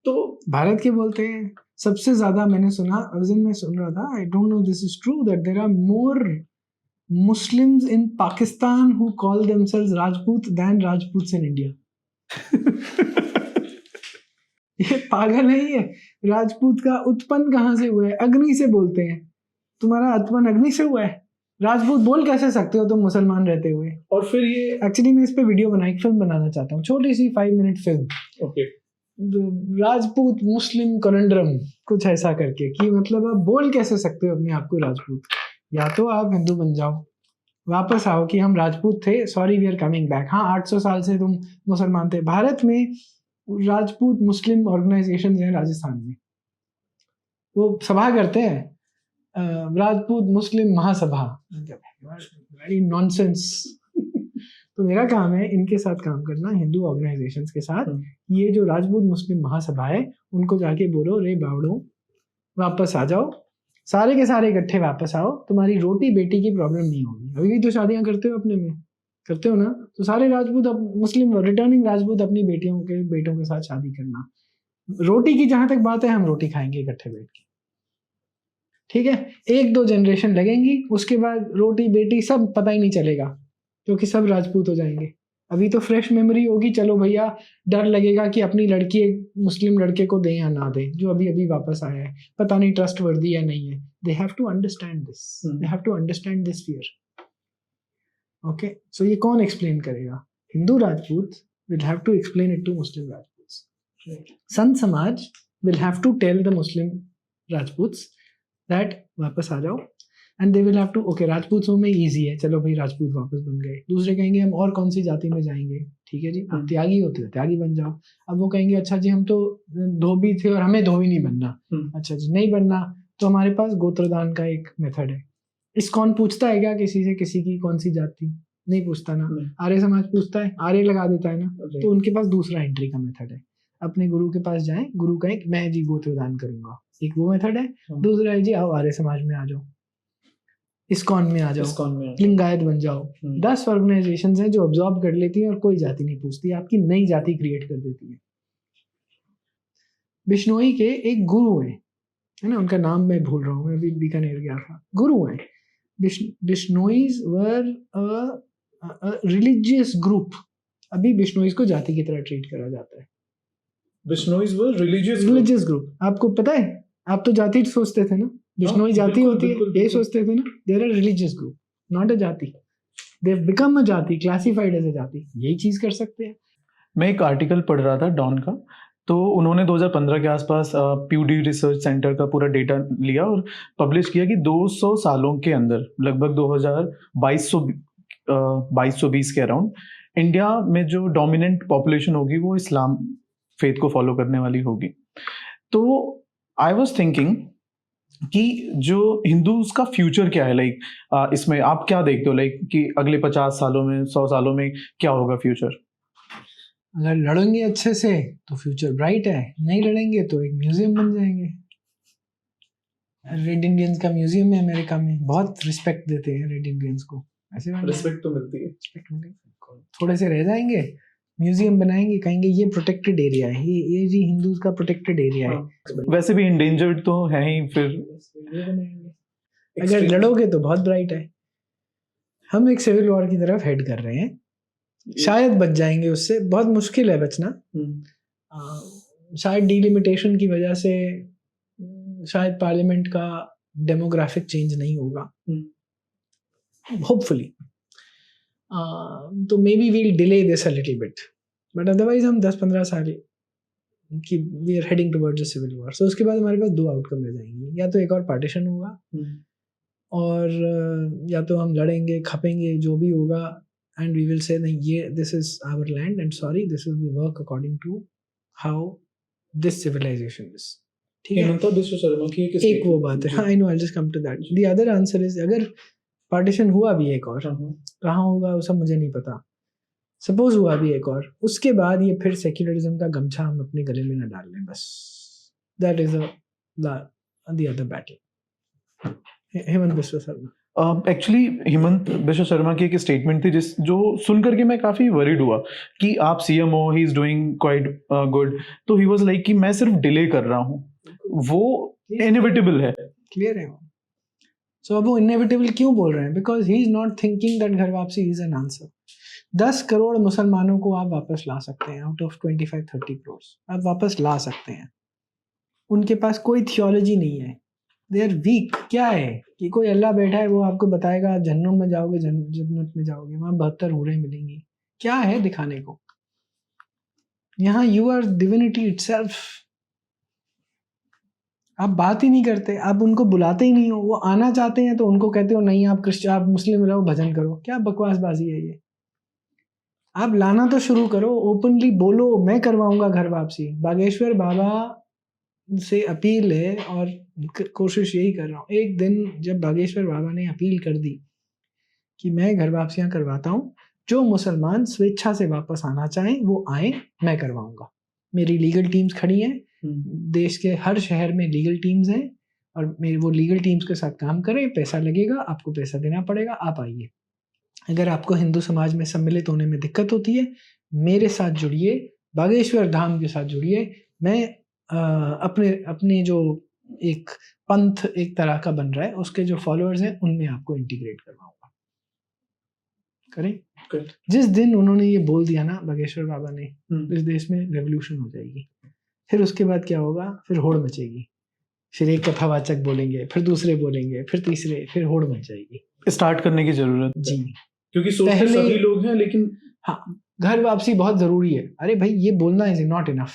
तो
भारत के बोलते हैं सबसे ज़्यादा। मैंने सुना, उस दिन मैं सुन रहा था, I don't know this is true, that there are more Muslims in Pakistan who call themselves Rajput than Rajputs in India. ये पागल नहीं है? राजपूत का उत्पन्न कहाँ से हुआ है? अग्नि से बोलते हैं। तुम्हारा उत्पन्न अग्नि से हुआ है? राजपूत बोल कैसे सकते हो तुम मुसलमान रहते हुए? और फिर ये एक्चुअली मैं इस पे वीडियो बनाई, फिल्म बनाना चाहता हूँ, छोटी सी 5 मिनट फिल्म।
ओके,
राजपूत मुस्लिम कॉन्ड्रम, कुछ ऐसा करके, कि मतलब आप बोल कैसे सकते हो अपने आप को राजपूत? या तो आप हिंदू बन जाओ, वापस आओ कि हम राजपूत थे, sorry we are coming back. हाँ, 800 साल से तुम मुसलमान थे। भारत में राजपूत मुस्लिम ऑर्गेनाइजेशन हैं राजस्थान में, वो सभा करते हैं, राजपूत मुस्लिम महासभा, वेरी नॉनसेंस। तो मेरा काम है इनके साथ काम करना, हिंदू ऑर्गेनाइजेशंस के साथ। ये जो राजपूत मुस्लिम महासभा है उनको जाके बोलो, रे बावड़ो वापस आ जाओ, सारे के सारे इकट्ठे वापस आओ, तुम्हारी रोटी बेटी की प्रॉब्लम नहीं होगी। अभी भी तो शादियां करते हो अपने में, करते हो ना, तो सारे राजपूत मुस्लिम रिटर्निंग राजपूत अपनी बेटों के साथ शादी करना। रोटी की जहां तक बात है, हम रोटी खाएंगे इकट्ठे बैठ के, ठीक है। 1-2 जनरेशन लगेंगी, उसके बाद रोटी बेटी सब पता ही नहीं चलेगा, क्योंकि सब राजपूत हो जाएंगे। अभी तो फ्रेश मेमोरी होगी, चलो भैया डर लगेगा कि अपनी लड़की एक मुस्लिम लड़के को दें या ना दें, जो अभी अभी वापस आया है, पता नहीं ट्रस्ट वर्दी या नहीं है। They have to understand this, they have to understand this fear. Okay, so ये कौन एक्सप्लेन करेगा? Hindu Rajput will have to explain it to Muslim Rajput. Sant samaj will have to tell the Muslim Rajputs that वापस आ जाओ, and they will have to, okay राजपूतों में इजी है, चलो भाई राजपूत वापस बन गए। दूसरे कहेंगे हम और कौन सी जाति में जाएंगे, ठीक है जी, आप त्यागी होते हो त्यागी बन जाओ। अब वो कहेंगे अच्छा जी हम तो धोबी थे और हमें धोबी नहीं बनना, अच्छा जी नहीं बनना, तो हमारे पास गोत्रदान का एक मेथड है। इस कौन पूछता है क्या किसी से किसी की कौन सी जाति? नहीं पूछता ना। आर्य समाज पूछता है, आर्य लगा देता है ना, तो उनके पास दूसरा एंट्री का मेथड है। अपने गुरु के पास जाएं, गुरु कहें मैं जी गोत्रदान करूंगा, एक वो मेथड है। दूसरा है जी आओ आर्य समाज में आ जाओ, इस्कॉन में आ जाओ, लिंगायत बन जाओ। 10 ऑर्गेनाइजेशंस हैं जो ऑब्जॉर्व कर लेती हैं और कोई जाति नहीं पूछती, आपकी नई जाति क्रिएट कर देती है। बिश्नोई के एक गुरु हैं, है ना, उनका नाम मैं भूल रहा हूँ, मैं अभी बीकानेर गया था, गुरु हैं। बिश्नोईज वर अ रिलीजियस ग्रुप। अभी बिश्नोईज को जाति की तरह ट्रीट करा जाता है।
बिश्नोईज वर रिलीजियस
ग्रुप। आपको पता है, आप तो जाति सोचते थे ना, बिश्नोई जाति होती है, यही सोचते थे ना। There are religious group, not a jati. They have become a जाति, क्लासिफाइड एज अ जाति। यही चीज कर सकते हैं।
मैं एक आर्टिकल पढ़ रहा था डॉन का, तो उन्होंने 2015 के आसपास प्यूडी रिसर्च सेंटर का पूरा डेटा लिया और पब्लिश किया कि 200 सालों के अंदर, लगभग 2220 के अराउंड, इंडिया में जो डोमिनेंट पॉपुलेशन होगी वो इस्लाम फेथ को फॉलो करने वाली होगी। तो आई वाज थिंकिंग कि जो हिंदूज का फ्यूचर क्या है, लाइक इसमें आप क्या देखते हो, लाइक कि अगले 50 सालों में 100 सालों में क्या होगा फ्यूचर?
अगर लड़ेंगे अच्छे से तो फ्यूचर ब्राइट है, नहीं लड़ेंगे तो एक म्यूजियम बन जाएंगे। रेड इंडियंस का म्यूजियम है अमेरिका में, बहुत रिस्पेक्ट देते हैं रेड इंडियंस को। ऐसे
रिस्पेक्ट तो मिलती है,
थोड़े से रह जाएंगे, म्यूजियम बनाएंगे, कहेंगे ये प्रोटेक्टेड एरिया है, ये जी हिंदूज का प्रोटेक्टेड एरिया है।
वैसे भी इंडेंजर्ड तो है ही, फिर
अगर लड़ोगे तो बहुत ब्राइट है। हम एक सिविल वॉर की तरफ हेड कर रहे हैं, शायद बच जाएंगे उससे, बहुत मुश्किल है बचना। शायद डिलिमिटेशन की वजह से शायद पार्लियामेंट का डेमोग्राफिक चेंज नहीं होगा, होपफुली। तो maybe we'll delay this a little bit, but otherwise हम 10-15 साल की we are heading towards a civil war. So उसके बाद हमारे पास 2 आउटकम रह जाएंगे, या तो एक और पार्टीशन होगा, और या तो हम लड़ेंगे खपेंगे जो भी होगा, and we will say that ये this is our land and sorry this will be work according to how this civilization is। ठीक है,
हेमंत बिश्व शर्मा की
एक वो बात है। हाँ, I know, I'll just come to that। The other answer is अगर पार्टीशन हुआ भी एक और, कहाँ होगा वो सब मुझे नहीं पता, सपोज हुआ भी एक और, उसके बाद ये फिर सेक्युलरिज्म का गमछा हम अपने गले में न डाल लें, बस। That is the other battle। Hemant Biswa Sharma.
Actually Hemant Biswa Sharma की एक स्टेटमेंट थी जो सुन करके मैं काफ़ी वरीड हुआ कि आप सीएम हो, he is doing quite good, तो ही वाज लाइक कि मैं सिर्फ डिले कर रहा हूँ, वो इनएविटेबल है।
क्लियर है। सो अब वो इनएविटेबल क्यों बोल रहे हैं? Because he is not thinking that घर वापसी इज एन आंसर। 10 करोड़ मुसलमानों को आप वापस ला सकते हैं, आउट ऑफ 25-30 करोड़ आप वापस ला सकते हैं। उनके पास कोई थियोलॉजी नहीं है, दे आर वीक। क्या है कि कोई अल्लाह बैठा है, वो आपको बताएगा आप जन्नत में जाओगे, जन्नत में जाओगे, वहाँ 72 हूरें मिलेंगी। क्या है दिखाने को? यहाँ यू आर डिविनिटी इटसेल्फ। आप बात ही नहीं करते, आप उनको बुलाते ही नहीं हो। वो आना चाहते हैं तो उनको कहते हो नहीं आप क्रिश्चियन, आप मुस्लिम रहो, भजन करो। क्या बकवासबाजी है ये? आप लाना तो शुरू करो, ओपनली बोलो मैं करवाऊंगा घर वापसी। बागेश्वर बाबा से अपील है और कोशिश यही कर रहा हूँ। एक दिन जब बागेश्वर बाबा ने अपील कर दी कि मैं घर वापसियां करवाता हूँ, जो मुसलमान स्वेच्छा से वापस आना चाहें वो आए, मैं करवाऊंगा। मेरी लीगल टीम्स खड़ी हैं, देश के हर शहर में लीगल टीम्स हैं, और मेरी वो लीगल टीम्स के साथ काम करें। पैसा लगेगा, आपको पैसा देना पड़ेगा, आप आइए। अगर आपको हिंदू समाज में सम्मिलित होने में दिक्कत होती है, मेरे साथ जुड़िए, बागेश्वर धाम के साथ जुड़िए। मैं अपने जो एक पंथ एक तरह का बन रहा है, उसके जो फॉलोअर्स हैं उनमें आपको इंटीग्रेट करवाऊंगा। करें। जिस दिन उन्होंने ये बोल दिया ना बागेश्वर बाबा ने, इस देश में रेवोल्यूशन हो जाएगी। फिर उसके बाद क्या होगा? फिर होड़ मचेगी। फिर एक कथावाचक बोलेंगे, फिर दूसरे बोलेंगे, फिर तीसरे, फिर होड़ मच जाएगी।
स्टार्ट करने की जरूरत
जी,
क्योंकि सोचते सभी लोग हैं, लेकिन
हाँ, घर वापसी बहुत जरूरी है। अरे भाई, ये बोलना इज नॉट इनफ।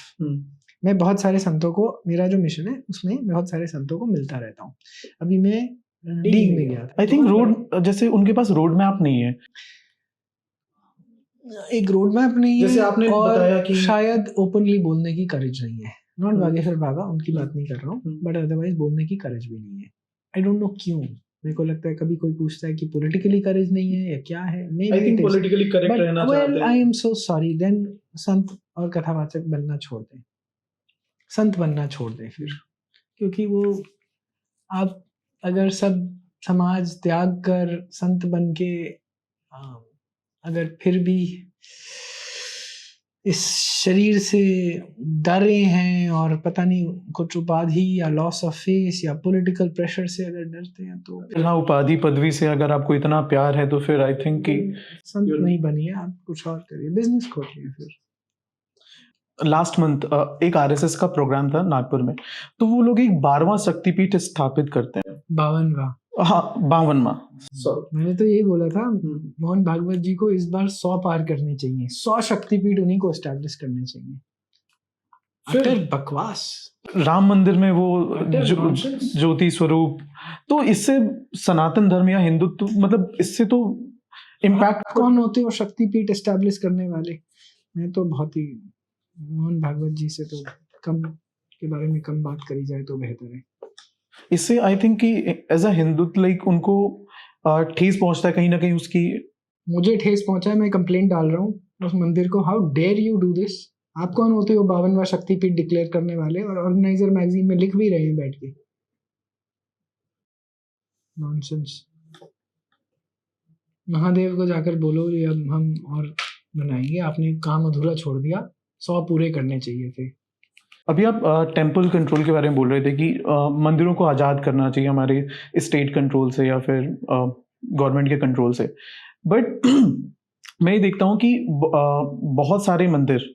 मैं बहुत सारे संतों को, मेरा जो मिशन है उसमें बहुत सारे संतों को मिलता रहता हूँ। अभी मैं डीग में गया था।
आई थिंक रोड, जैसे उनके पास रोड मैप नहीं है,
एक रोड मैप नहीं है,
जैसे आपने बताया कि
शायद ओपनली बोलने की करेज नहीं है। नॉट बागेश्वर बाबा, उनकी बात नहीं कर रहा हूँ, बट अदरवाइज बोलने की करेज भी नहीं है। आई डोंट नो क्यों। मेरे को लगता है कभी कोई पूछता है कि पॉलिटिकली करेज नहीं है या क्या है।
आई थिंक पॉलिटिकली करेक्ट रहना चाहते हैं।
I am so sorry, then संत और कथावाचक बनना छोड़ दें, संत बनना छोड़ दें फिर। क्योंकि वो, आप अगर सब समाज त्याग कर संत बन के अगर फिर भी इस शरीर से डरे हैं, और पता नहीं कुछ उपाधि या लॉस ऑफ फेस या पॉलिटिकल प्रेशर से अगर डरते हैं, तो
हाँ, उपाधि पदवी से अगर आपको इतना प्यार है तो फिर आई थिंक कि
संत नहीं बनिए, आप कुछ और करिए, बिजनेस खोलिए। फिर
लास्ट मंथ एक आरएसएस का प्रोग्राम था नागपुर में, तो वो लोग एक 12वां शक्तिपीठ स्थापित करते हैं।
52वां,
हाँ 52वां।
मैंने तो यही बोला था, मोहन भागवत जी को इस बार 100 पार करने चाहिए, 100 शक्तिपीठ उन्हीं को एस्टैब्लिश करने चाहिए। फिर बकवास
राम मंदिर में वो ज्योति स्वरूप, तो इससे सनातन धर्म या हिंदुत्व, मतलब इससे तो इम्पैक्ट।
कौन होते हो शक्तिपीठ एस्टैब्लिश करने वाले? मैं तो बहुत ही, मोहन भागवत जी से तो कम के बारे में कम बात करी जाए तो बेहतर है।
इससे आई थिंक कि एज अ हिंदू लाइक उनको ठेस पहुंचता है कहीं ना कहीं उसकी।
मुझे ठेस पहुंचा है, मैं कंप्लेंट डाल रहा हूँ उस मंदिर को। How dare you do this? आप कौन होते हो 52वां शक्तिपीठ डिक्लेयर करने वाले, और ऑर्गेनाइजर मैगजीन में लिख भी रहे हैं बैठ के। नॉनसेंस। महादेव को जाकर बोलो ये अब हम और बनाएंगे, आपने काम अधूरा छोड़ दिया, 100 पूरे करने चाहिए थे।
अभी आप टेम्पल कंट्रोल के बारे में बोल रहे थे कि मंदिरों को आज़ाद करना चाहिए हमारे स्टेट कंट्रोल से या फिर गवर्नमेंट के कंट्रोल से, बट मैं ये देखता हूँ कि बहुत सारे मंदिर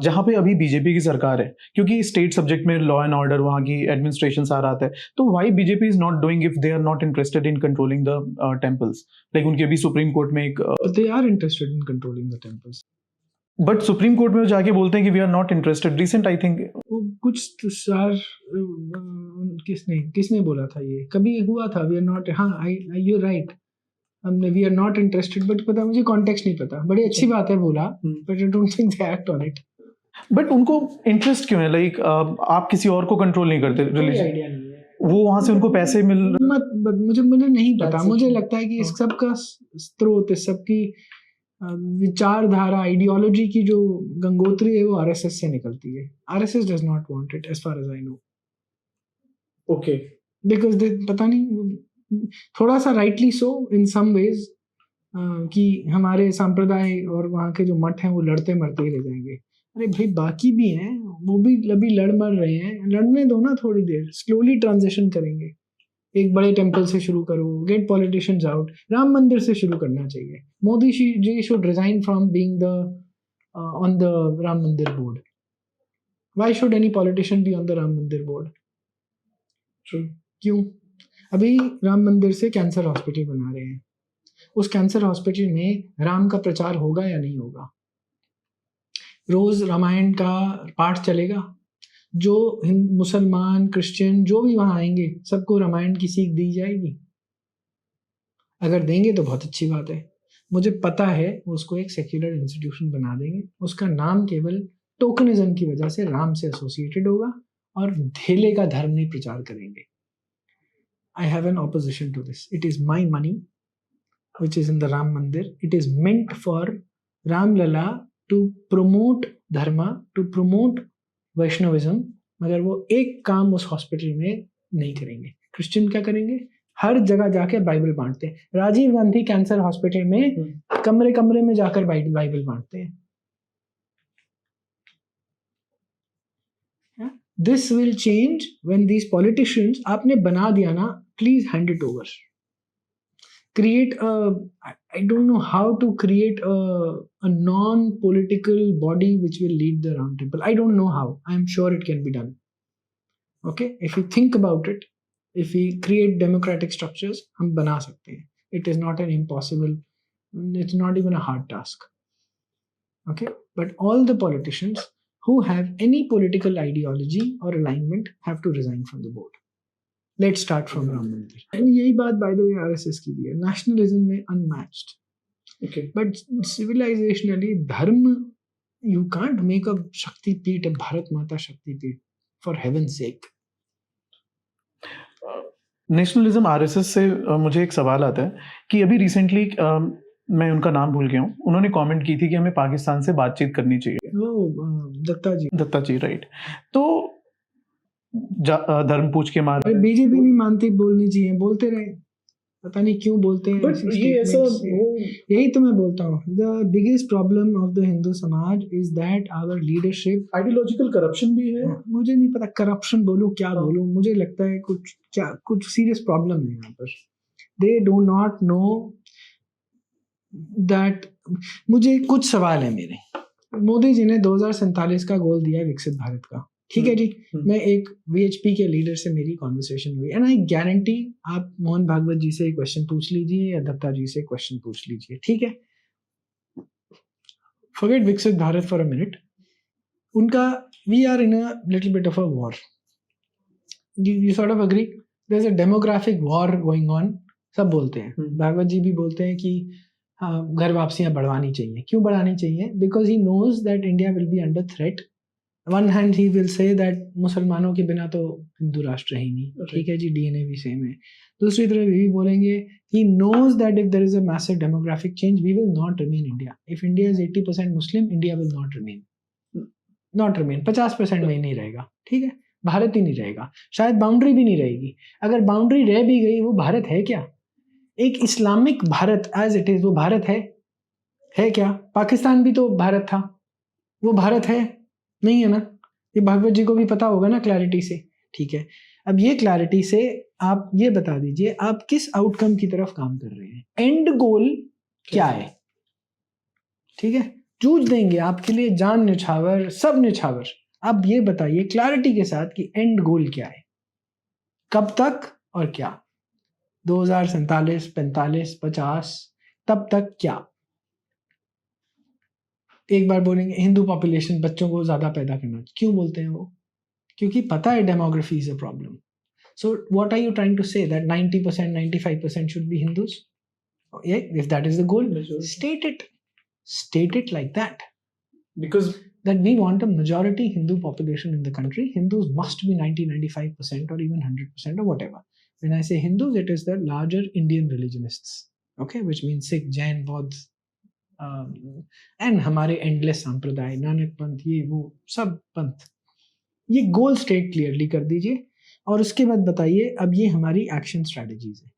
जहाँ पे अभी बीजेपी की सरकार है, क्योंकि स्टेट सब्जेक्ट में लॉ एंड ऑर्डर वहाँ की एडमिनिस्ट्रेशन सारा आता है, तो why BJP is not doing if they are not interested in controlling the temples? Like उनके अभी सुप्रीम कोर्ट में एक
they are interested in controlling the temples,
but supreme court में जाके बोलते हैं कि we are not interested. Recent I think
कुछ तुषार किसने बोला था ये? कभी हुआ था वी आर नॉट, हाँ यू राइट, हमने we are not interested, but पता मुझे कॉन्टेक्स्ट नहीं पता। बड़ी अच्छी बात है बोला, but I don't think they act on it.
But उनको इंटरेस्ट क्यों है? लाइक आप किसी और को कंट्रोल नहीं करते, रिलीजन
आइडिया नहीं है,
वो वहां से उनको पैसे मिल
मुझे नहीं पता। मुझे लगता है कि इस सब का स्रोत, इस सब की विचारधारा, आइडियोलॉजी की जो गंगोत्री है वो आरएसएस से निकलती है। RSS does not want it as far as I know.
Okay,
because they, पता नहीं, थोड़ा सा राइटली सो इन सम वेज, कि हमारे सांप्रदाय और वहाँ के जो मठ हैं वो लड़ते मरते ही रह जाएंगे। अरे भाई, बाकी भी हैं, वो भी अभी लड़ मर रहे हैं, लड़ने दो ना थोड़ी देर, स्लोली ट्रांजिशन करेंगे। एक बड़े टेम्पल से शुरू करो, गेट पॉलिटिशियंस आउट। राम मंदिर से शुरू करना चाहिए। Modi ji should resign from being the on the Ram Mandir board. Why should any politician be on the Ram Mandir board? क्यों? अभी राम मंदिर से कैंसर हॉस्पिटल बना रहे हैं, उस कैंसर हॉस्पिटल में राम का प्रचार होगा या नहीं होगा? रोज रामायण का पाठ चलेगा? जो मुसलमान, क्रिश्चियन जो भी वहां आएंगे सबको रामायण की सीख दी जाएगी? अगर देंगे तो बहुत अच्छी बात है। मुझे पता है उसको एक सेक्युलर इंस्टीट्यूशन बना देंगे, उसका नाम केवल टोकनिज्म की वजह से राम से एसोसिएटेड होगा, और धेले का धर्म नहीं प्रचार करेंगे. I have an opposition to this. It is my money, which is in the Ram Mandir. It is meant for Ram Lala to promote dharma, to promote Vaishnavism. मगर वो एक काम उस हॉस्पिटल में नहीं करेंगे. क्रिश्चियन क्या करेंगे? हर जगह जाके बाइबल बांटते हैं. राजीव गांधी कैंसर हॉस्पिटल में कमरे कमरे में जाकर बाइबल बांटते हैं. This will change when these politicians, आपने बना दिया ना, please hand it over. Create I don't know how to create a non-political body which will lead the Ram Temple. I don't know how. I am sure it can be done. Okay, if we think about it, if we create democratic structures, हम बना सकते हैं. It is not an impossible, it's not even a hard task. Okay, but all the politicians who have any political ideology or alignment have to resign from the board. Let's start from Ram Mandir. And यही बात by the way RSS की भी है. Nationalism में unmatched.
Okay.
But civilizationally, dharma, you can't make a Shakti Peeth, a Bharat Mata Shakti Peeth, for heaven's sake.
Nationalism RSS से मुझे एक सवाल आता है कि अभी रिसेंटली मैं उनका नाम भूल गया हूँ, उन्होंने कमेंट की थी कि हमें पाकिस्तान से बातचीत करनी चाहिए. दत्ता जी राइट. तो धर्म पूछ के मार
बीजेपी नहीं मानती, बोलनी चाहिए, बोलते रहे, पता नहीं क्यों बोलते हैं.
बट ये ऐसा
यही तो मैं बोलता हूँ. The biggest problem of the Hindu samaj is that our leadership,
ideological corruption भी है.
मुझे नहीं पता करप्शन बोलूँ क्या बोलूँ, मुझे लगता है कुछ सीरियस प्रॉब्लम है यहाँ पर. They do not know that. मुझे कुछ सवाल है मेरे. मोदी जी ने 2047 का गोल दिया है विकसित भारत का, ठीक है जी. मैं एक वीएचपी के लीडर से मेरी कॉन्वर्सेशन हुई, एंड आई गारंटी आप मोहन भागवत जी से क्वेश्चन पूछ लीजिए या दत्ता जी से क्वेश्चन पूछ लीजिए, ठीक है. Forget Viksit Bharat for a minute. उनका we are in a little bit of a war. You sort of agree there is a demographic war going on. सब बोलते हैं, भागवत जी भी बोलते हैं कि हाँ, घर वापसियां बढ़वानी चाहिए. क्यों बढ़ानी चाहिए? Because he knows that India will be under threat. One hand he will say that मुसलमानों के बिना तो हिंदू राष्ट्र ही नहीं, ठीक है जी, डीएनए भी सेम है. दूसरी तरफ ये भी बोलेंगे, he knows that if there is a massive demographic change we will not remain India. If India is 80% Muslim, India will not remain. 50% में ही नहीं रहेगा, ठीक है. भारत ही नहीं रहेगा, शायद बाउंड्री भी नहीं रहेगी. अगर बाउंड्री रह भी गई, वो भारत है क्या? एक Islamic Bharat as it is, वो भारत है क्या? पाकिस्तान भी तो भारत था, वो भारत है नहीं है ना. ये भागवत जी को भी पता होगा ना क्लैरिटी से, ठीक है. अब ये क्लैरिटी से आप ये बता दीजिए आप किस आउटकम की तरफ काम कर रहे हैं, एंड गोल क्या है, ठीक है. जूझ देंगे आपके लिए, जान निछावर, सब निछावर. आप ये बताइए क्लैरिटी के साथ कि एंड गोल क्या है, कब तक और क्या. 2047, 45, 50, तब तक क्या. एक बार बोलेंगे हिंदू पॉपुलेशन, बच्चों को ज्यादा पैदा करना. क्यों बोलते हैं वो? क्योंकि पता है demography is a problem. So what are you trying to say that 90%, 95% should be Hindus? If that is the goal, state it like that.
Because
that we want a majority Hindu population in the country. Hindus must be 90-95% or even 100% or whatever. When I say Hindus, it is the larger Indian religionists, okay, which means Sikh, Jain, Bauddh, and हमारे endless संप्रदाय, नानक पंथ, ये वो सब पंथ. ये गोल स्टेट क्लियरली कर दीजिए और उसके बाद बताइए अब ये हमारी एक्शन स्ट्रेटजीज है.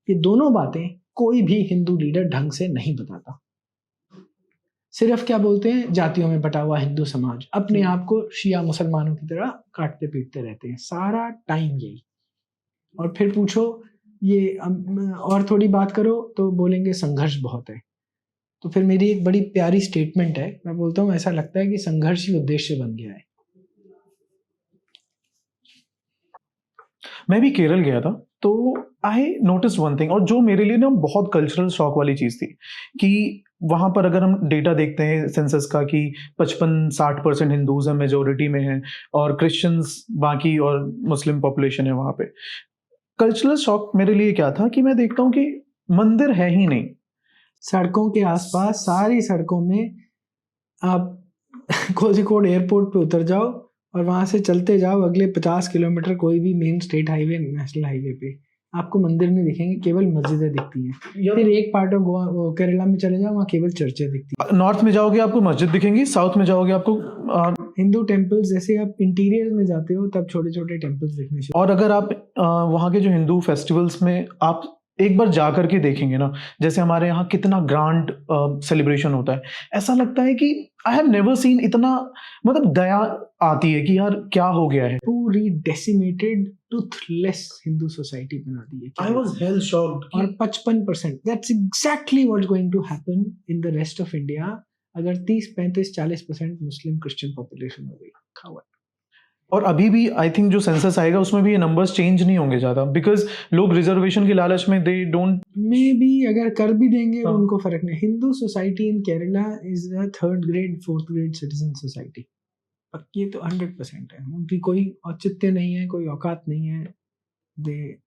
ये दोनों बातें कोई भी हिंदू लीडर ढंग से नहीं बताता. सिर्फ क्या बोलते हैं, जातियों में बटा हुआ हिंदू समाज, अपने आप को शिया मुसलमानों की तरह काटते पीटते रहते हैं सारा टाइम यही. और फिर पूछो ये और थोड़ी बात करो तो बोलेंगे संघर्ष बहुत है. तो फिर मेरी एक बड़ी प्यारी स्टेटमेंट है, मैं बोलता हूँ ऐसा लगता है कि संघर्ष ही उद्देश्य बन गया है.
मैं भी केरल गया था तो आई नोटिस वन थिंग, और जो मेरे लिए ना बहुत कल्चरल शॉक वाली चीज़ थी कि वहाँ पर अगर हम डेटा देखते हैं सेंसस का कि 55-60% हिंदूज हैं, मेजोरिटी में हैं, और क्रिश्चियंस बाकी और मुस्लिम पॉपुलेशन है वहाँ पे. कल्चरल शॉक मेरे लिए क्या था कि मैं देखता हूँ कि मंदिर है ही नहीं.
सड़कों के आसपास सारी सड़कों में आप कोझिकोड एयरपोर्ट पे उतर जाओ और वहाँ से चलते जाओ अगले 50 किलोमीटर कोई भी main state highway, national highway पे आपको मंदिर नहीं दिखेंगे, केवल मस्जिदें दिखती हैं। फिर एक पार्ट ऑफ गोवा, केरला में चले जाओ, वहाँ केवल चर्चें दिखती हैं।
नॉर्थ में जाओगे आपको मस्जिद दिखेंगी, साउथ में जाओगे आपको
हिंदू टेम्पल्स, जैसे आप इंटीरियर में जाते हो तब छोटे छोटे टेम्पल्स दिखने शुरू।
और अगर आप वहाँ के जो हिंदू फेस्टिवल्स में आप एक बार जा करके देखेंगे ना, जैसे हमारे यहाँ कितना ग्रांड सेलिब्रेशन होता है, ऐसा लगता है कि आई हैव नेवर सीन इतना, मतलब दया आती है कि यार क्या हो गया है।
पूरी डेसिमेटेड टूथलेस हिंदू सोसाइटी बना दी है।
I was hell shocked.
और 55%, that's exactly what's going to happen in the rest of India अगर 30-35-40% मुस्लिम क्रिश्चियन पॉपुलेशन हो गई। खावा।
और अभी भी आई थिंक जो सेंसस आएगा उसमें भी ये नंबर्स चेंज नहीं होंगे ज़्यादा, बिकॉज लोग रिजर्वेशन की लालच में दे डोंट,
मे बी अगर कर भी देंगे
हाँ।
उनको फर्क नहीं। Hindu society in Kerala is the 3rd grade 4th grade citizen society. ये तो 100% है। उनकी कोई औचित्य नहीं है, कोई औकात नहीं है। दे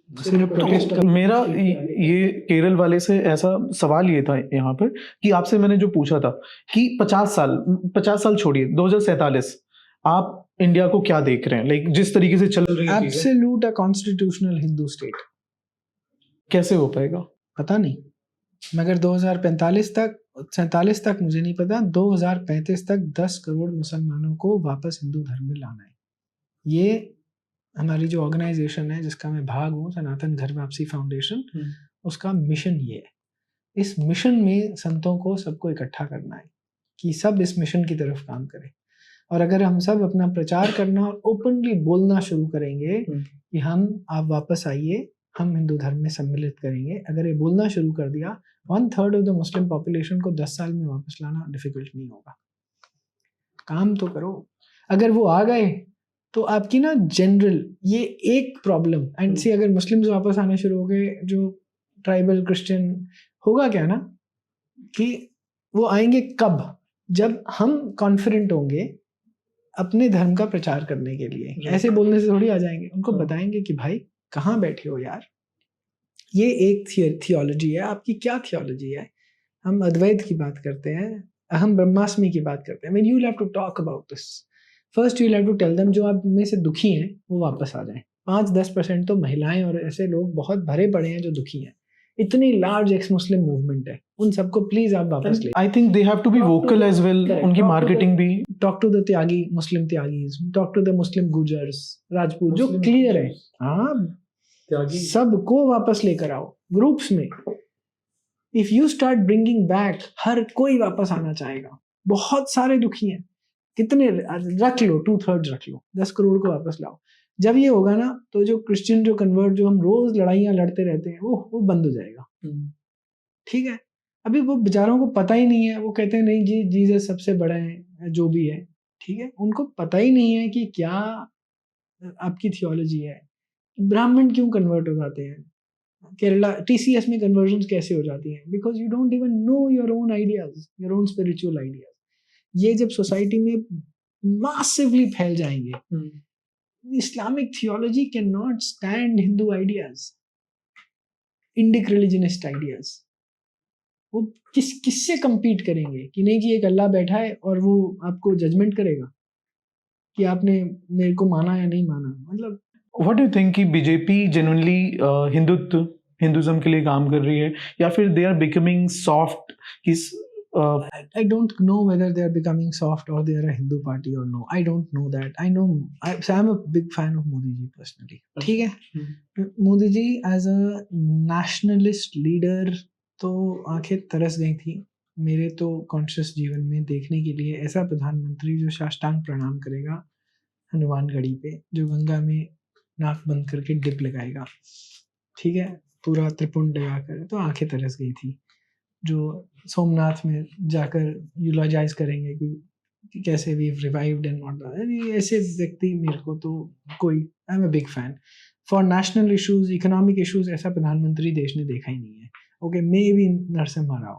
सिर्फ प्रोटेस्ट
तो मेरा ये केरल वाले से ऐसा सवाल ये था यहाँ पर कि आपसे मैंने जो पूछा था कि 50 साल छोड़िए, 2047 आप इंडिया को क्या देख रहे हैं, लाइक जिस तरीके से चल रही है चीजें,
absolute a constitutional Hindu state.
कैसे हो पाएगा?
पता नहीं, मगर 47 तक मुझे नहीं पता, 2035 तक 10 करोड़ मुसलमानों को वापस हिंदू धर्म में लाना है। ये हमारी जो ऑर्गेनाइजेशन है जिसका मैं भाग हूँ, सनातन घर वापसी फाउंडेशन, उसका मिशन ये है। इस मिशन में संतों को सबको इकट्ठा करना है कि सब इस मिशन की तरफ काम करें। और अगर हम सब अपना प्रचार करना और ओपनली बोलना शुरू करेंगे कि आप वापस आइए, हम हिंदू धर्म में सम्मिलित करेंगे, अगर ये बोलना शुरू कर दिया, 1/3 ऑफ द मुस्लिम पॉपुलेशन को 10 साल में वापस लाना डिफिकल्ट नहीं होगा। काम तो करो। अगर वो आ गए तो आपकी ना जनरल ये एक प्रॉब्लम एंड सी, अगर मुस्लिम्स वापस आने शुरू हो गए, जो ट्राइबल क्रिश्चियन, होगा क्या ना कि वो आएंगे कब? जब हम कॉन्फिडेंट होंगे अपने धर्म का प्रचार करने के लिए। ऐसे बोलने से थोड़ी आ जाएंगे। उनको बताएंगे कि भाई कहाँ बैठे हो यार, ये एक थियोलॉजी है, आपकी क्या थियोलॉजी है? हम अद्वैत की बात करते हैं, हम ब्रह्मास्मि की बात करते हैं। I mean, you'll have to talk about this. First you'll have to tell them जो आप में से दुखी हैं वो वापस आ जाएं। 5-10% तो महिलाएं और ऐसे लोग बहुत भरे पड़े हैं जो दुखी हैं। इतनी लार्ज एक्स मुस्लिम मूवमेंट है, उन सबको प्लीज आप वापस ले।
I think they have to be vocal as well, उनकी मार्केटिंग भी।
Talk to the Tyagi, Muslim Tyagis, talk to the Muslim Gujjars, Rajput, जो क्लियर है। हाँ, सबको वापस लेकर आओ ग्रुप्स में। If you start bringing back, हर कोई वापस आना चाहेगा। बहुत सारे दुखी हैं, कितने रख लो, 2/3 रख लो, 10 करोड़ को वापस लाओ। जब ये होगा ना तो जो क्रिश्चियन जो कन्वर्ट, जो हम रोज लड़ाइयाँ लड़ते रहते हैं, वो बंद हो जाएगा। ठीक है, अभी वो बेचारों को पता ही नहीं है। वो कहते हैं नहीं जी, जीसस सबसे बड़ा है, जो भी है। ठीक है, उनको पता ही नहीं है कि क्या आपकी थियोलॉजी है। ब्राह्मण क्यों कन्वर्ट हो जाते हैं? केरला TCS में कन्वर्जन कैसे हो जाती हैं? Because you don't even know your own ideas, your own spiritual ideas. ये जब सोसाइटी में मासिवली फैल जाएंगे, Islamic theology can not stand Hindu ideas, Indic religionist ideas. वो किससे compete करेंगे कि नहीं जी एक अल्लाह बैठा है और वो आपको जजमेंट करेगा कि आपने मेरे को माना या नहीं माना। मतलब
व्हाट डू यू थिंक कि बीजेपी जेन्युइनली हिंदुज्म के लिए काम कर रही है, या फिर they are becoming soft?
I don't know whether they are becoming soft or they are a Hindu party or no. I don't know that. So I'm a big fan of Modi ji personally. ठीक है, Modi ji as a nationalist leader तो आंखें तरस गई थी मेरे तो कॉन्शियस जीवन में देखने के लिए। ऐसा प्रधानमंत्री जो साष्टांग प्रणाम करेगा हनुमानगढ़ी पे, जो गंगा में नाक बंद करके डिप लगाएगा, ठीक है, पूरा त्रिपुंड लगाकर, तो आंखें तरस गई थी। जो सोमनाथ में जाकर यूलॉजाइज करेंगे कि कैसे वी रिवाइव्ड एंड नॉट, ऐसे व्यक्ति मेरे को तो कोई, आई am a big fan. For national issues, economic issues, ऐसा प्रधानमंत्री देश ने देखा ही नहीं है। Okay, maybe Narasimha Rao.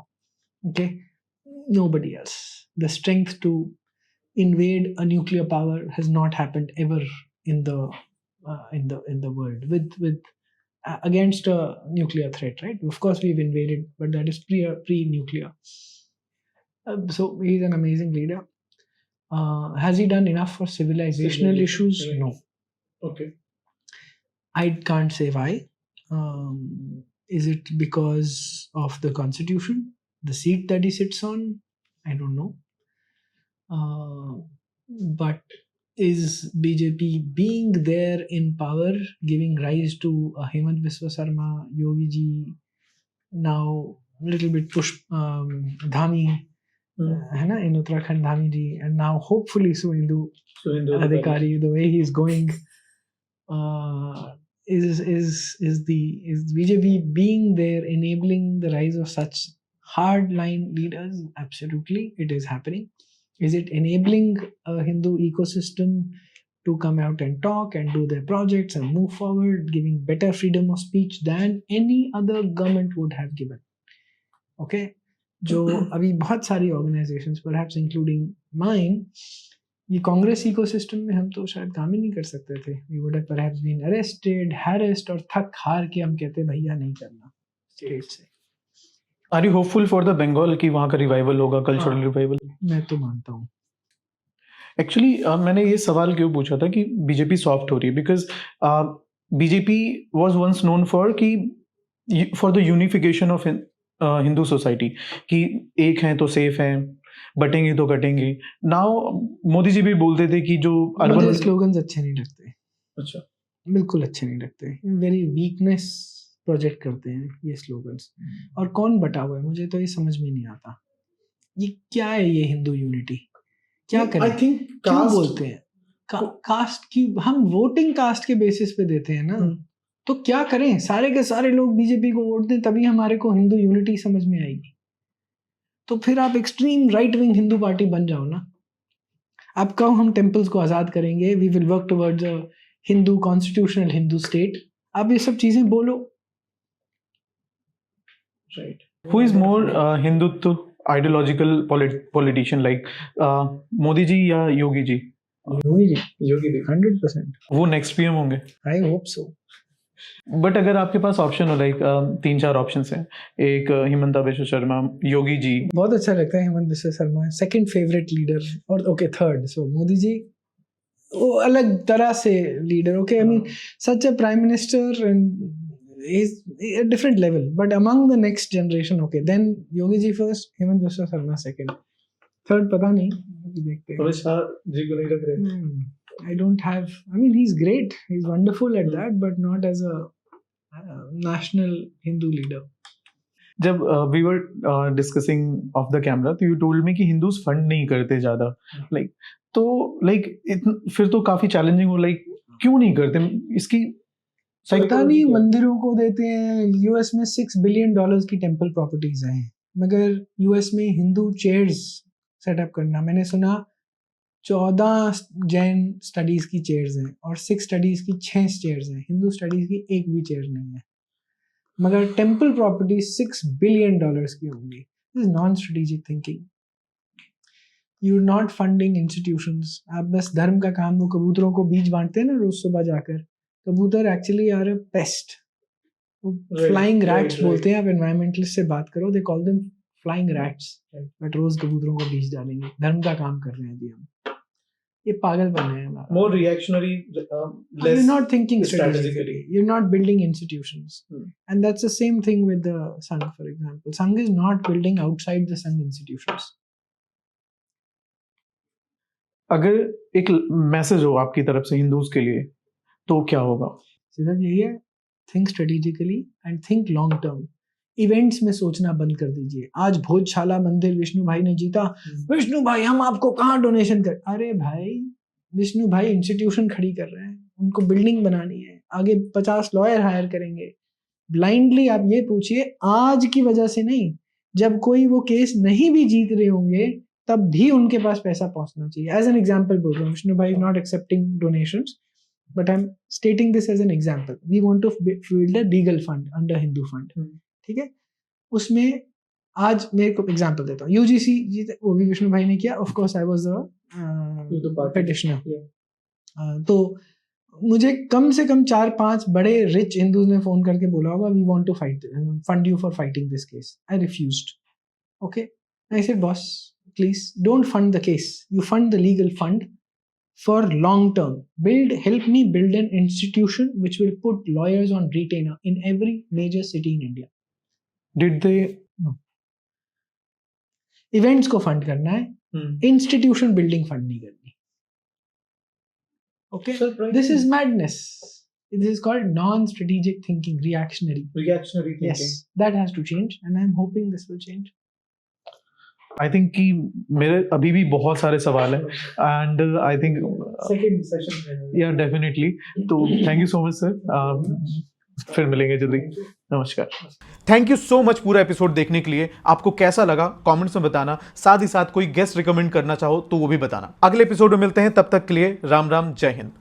Okay, nobody else. The strength to invade a nuclear power has not happened ever in the world with against a nuclear threat, right? Of course, we've invaded, but that is pre-nuclear. So he's an amazing leader. Has he done enough for civilizational issues? No.
Okay.
I can't say why. Is it because of the constitution, the seat that he sits on? I don't know. But is BJP being there in power giving rise to Hemant Biswa Sarma, Yogi ji, now little bit push Dhami, है ना, in Uttarakhand Dhami ji, and now hopefully Suhendu Adhikari, the way he is going, is BJP being there enabling the rise of such hardline leaders? Absolutely, it is happening. Is it enabling a Hindu ecosystem to come out and talk and do their projects and move forward, giving better freedom of speech than any other government would have given? Okay, जो अभी बहुत सारी organizations, perhaps including mine, ये कांग्रेस इकोसिस्टम में हम तो शायद काम ही नहीं कर सकते थे. We would have perhaps been arrested, harassed, और थक हार के हम कहते भैया नहीं करना स्टेट से.
Are you hopeful for the Bengal कि वहाँ का रिवाइवल होगा, कल्चरल रिवाइवल?
मैं तो मानता हूँ.
एक्चुअली मैंने ये सवाल क्यों पूछा था कि बीजेपी सॉफ्ट हो रही है, because BJP was once known for the unification of Hindu society, कि एक हैं तो सेफ हैं, बटेंगे तो कटेंगे. नाउ मोदी जी भी बोलते थे कि जो
मुझे स्लोगन्स अच्छे नहीं लगते.
अच्छा,
बिल्कुल अच्छे नहीं लगते. वेरी वीकनेस प्रोजेक्ट करते हैं ये स्लोगन्स. और कौन बटा हुआ है, मुझे तो ये समझ में नहीं आता. ये क्या है ये हिंदू यूनिटी? क्या करें?
आई थिंक
क्यों बोलते हैं कास्ट की? हम वोटिंग कास्ट के बेसिस पे देते हैं ना, तो क्या करें? सारे के सारे लोग बीजेपी को वोट दें तभी हमारे को हिंदू यूनिटी समझ में आएगी. तो फिर आप extreme right wing Hindu party बन जाओ ना. आप कहो हम टेम्पल्स को आज़ाद करेंगे, we will work towards a Hindu constitutional Hindu state. आप ये सब चीज़ें बोलो.
Right. Who is more Hindutva ideological politician, like Modi ji या योगी जी?
योगी जी 100%.
वो नेक्स्ट पीएम होंगे?
I hope so.
बट अगर आपके पास ऑप्शन हो, लाइक 3-4 ऑप्शंस हैं, एक हिमंता बिश्व शर्मा, योगी जी.
बहुत अच्छा लगता है Himanta Biswa Sharma, second favourite leader. और okay third so Modi ji, वो अलग तरह से leader. Okay, I mean such a prime minister and is a different level, but among the next generation, okay, then Yogi ji first, Hemant Biswa Sarma second, third पता नहीं, देखते हैं.
अमित शाह जी को नहीं रख रहे?
I don't have, I mean he's great, he's wonderful at that, but not as a national Hindu leader.
जब we were discussing off the camera, तो you told me कि हिंदूज फंड नहीं करते ज़्यादा, like तो like फिर तो काफ़ी चैलेंजिंग हो, like क्यों नहीं करते? इसकी
पता नहीं. मंदिरों को देते हैं. यूएस में $6 बिलियन की टेम्पल प्रॉपर्टीज हैं, मगर यूएस में हिंदू चेयर्स सेटअप करना, मैंने सुना 14 जैन स्टडीज की चेयर्स हैं और 6 स्टडीज की 6 चेयर्स हैं. हिंदू स्टडीज की एक भी चेयर नहीं है, मगर टेम्पल प्रॉपर्टी $6 बिलियन की होंगी. This is non strategic thinking. You are not funding institutions. आप बस धर्म का काम, वो कबूतरों को बीज बांटते हैं ना रोज सुबह जाकर. कबूतर actually are a pest. Flying rats बोलते हैं. आप एनवायरमेंटलिस्ट से बात करो, they call them flying rats. But रोज कबूतरों को बीज डालेंगे. धर्म का काम कर रहे हैं अभी हम. ये पागलपन है हमारा.
More reactionary,
You're not thinking strategically. You're not building institutions. And that's the same thing with the Sangh, for example. Sangh is not building outside the Sangh institutions.
अगर एक मैसेज हो आपकी तरफ से हिंदूज के लिए, तो क्या होगा?
सिर्फ यही है, think strategically and think long term. Events में सोचना बंद कर दीजिए. आज भोजशाला मंदिर विष्णु भाई ने जीता, विष्णु भाई हम आपको कहाँ डोनेशन कर. अरे भाई, विष्णु भाई इंस्टीट्यूशन खड़ी कर रहे हैं, उनको बिल्डिंग बनानी है, आगे 50 लॉयर हायर करेंगे. ब्लाइंडली आप ये पूछिए, आज की वजह से नहीं, जब कोई वो केस नहीं भी जीत रहे होंगे तब भी उनके पास पैसा पहुंचना चाहिए. एज एन एग्जाम्पल बोल रहा हूँ, विष्णु भाई is not accepting donations, but I'm stating this as an example. We want to build a legal fund under Hindu fund. ठीक है, उसमें आज मेरे को एग्जांपल देता हूँ. यूजीसी वो भी विष्णु भाई ने किया. Of course I was the petitioner. तो मुझे कम से कम 4-5 बड़े रिच हिंदूज ने फोन करके बोला होगा, we want to fund you for fighting this case. I refused. Okay, I said boss, please don't fund the case. You fund the legal fund for long term. Help me build an institution which will put lawyers on retainer in every major city in India.
Did they?
No. Events को fund करना है, institution building fund नहीं करनी. Okay, this is madness. This is called non-strategic thinking, reactionary.
Reactionary thinking.
Yes, that has to change, and I'm hoping this will change.
I think कि मेरे अभी भी बहुत सारे सवाल हैं and I think
Second session.
या डेफिनेटली. तो thank you so much sir, फिर मिलेंगे जल्दी. नमस्कार.
थैंक यू सो मच पूरा एपिसोड देखने के लिए. आपको कैसा लगा कमेंट्स में बताना. साथ ही साथ कोई गेस्ट रिकमेंड करना चाहो तो वो भी बताना. अगले एपिसोड में मिलते हैं, तब तक के लिए राम राम, जय हिंद.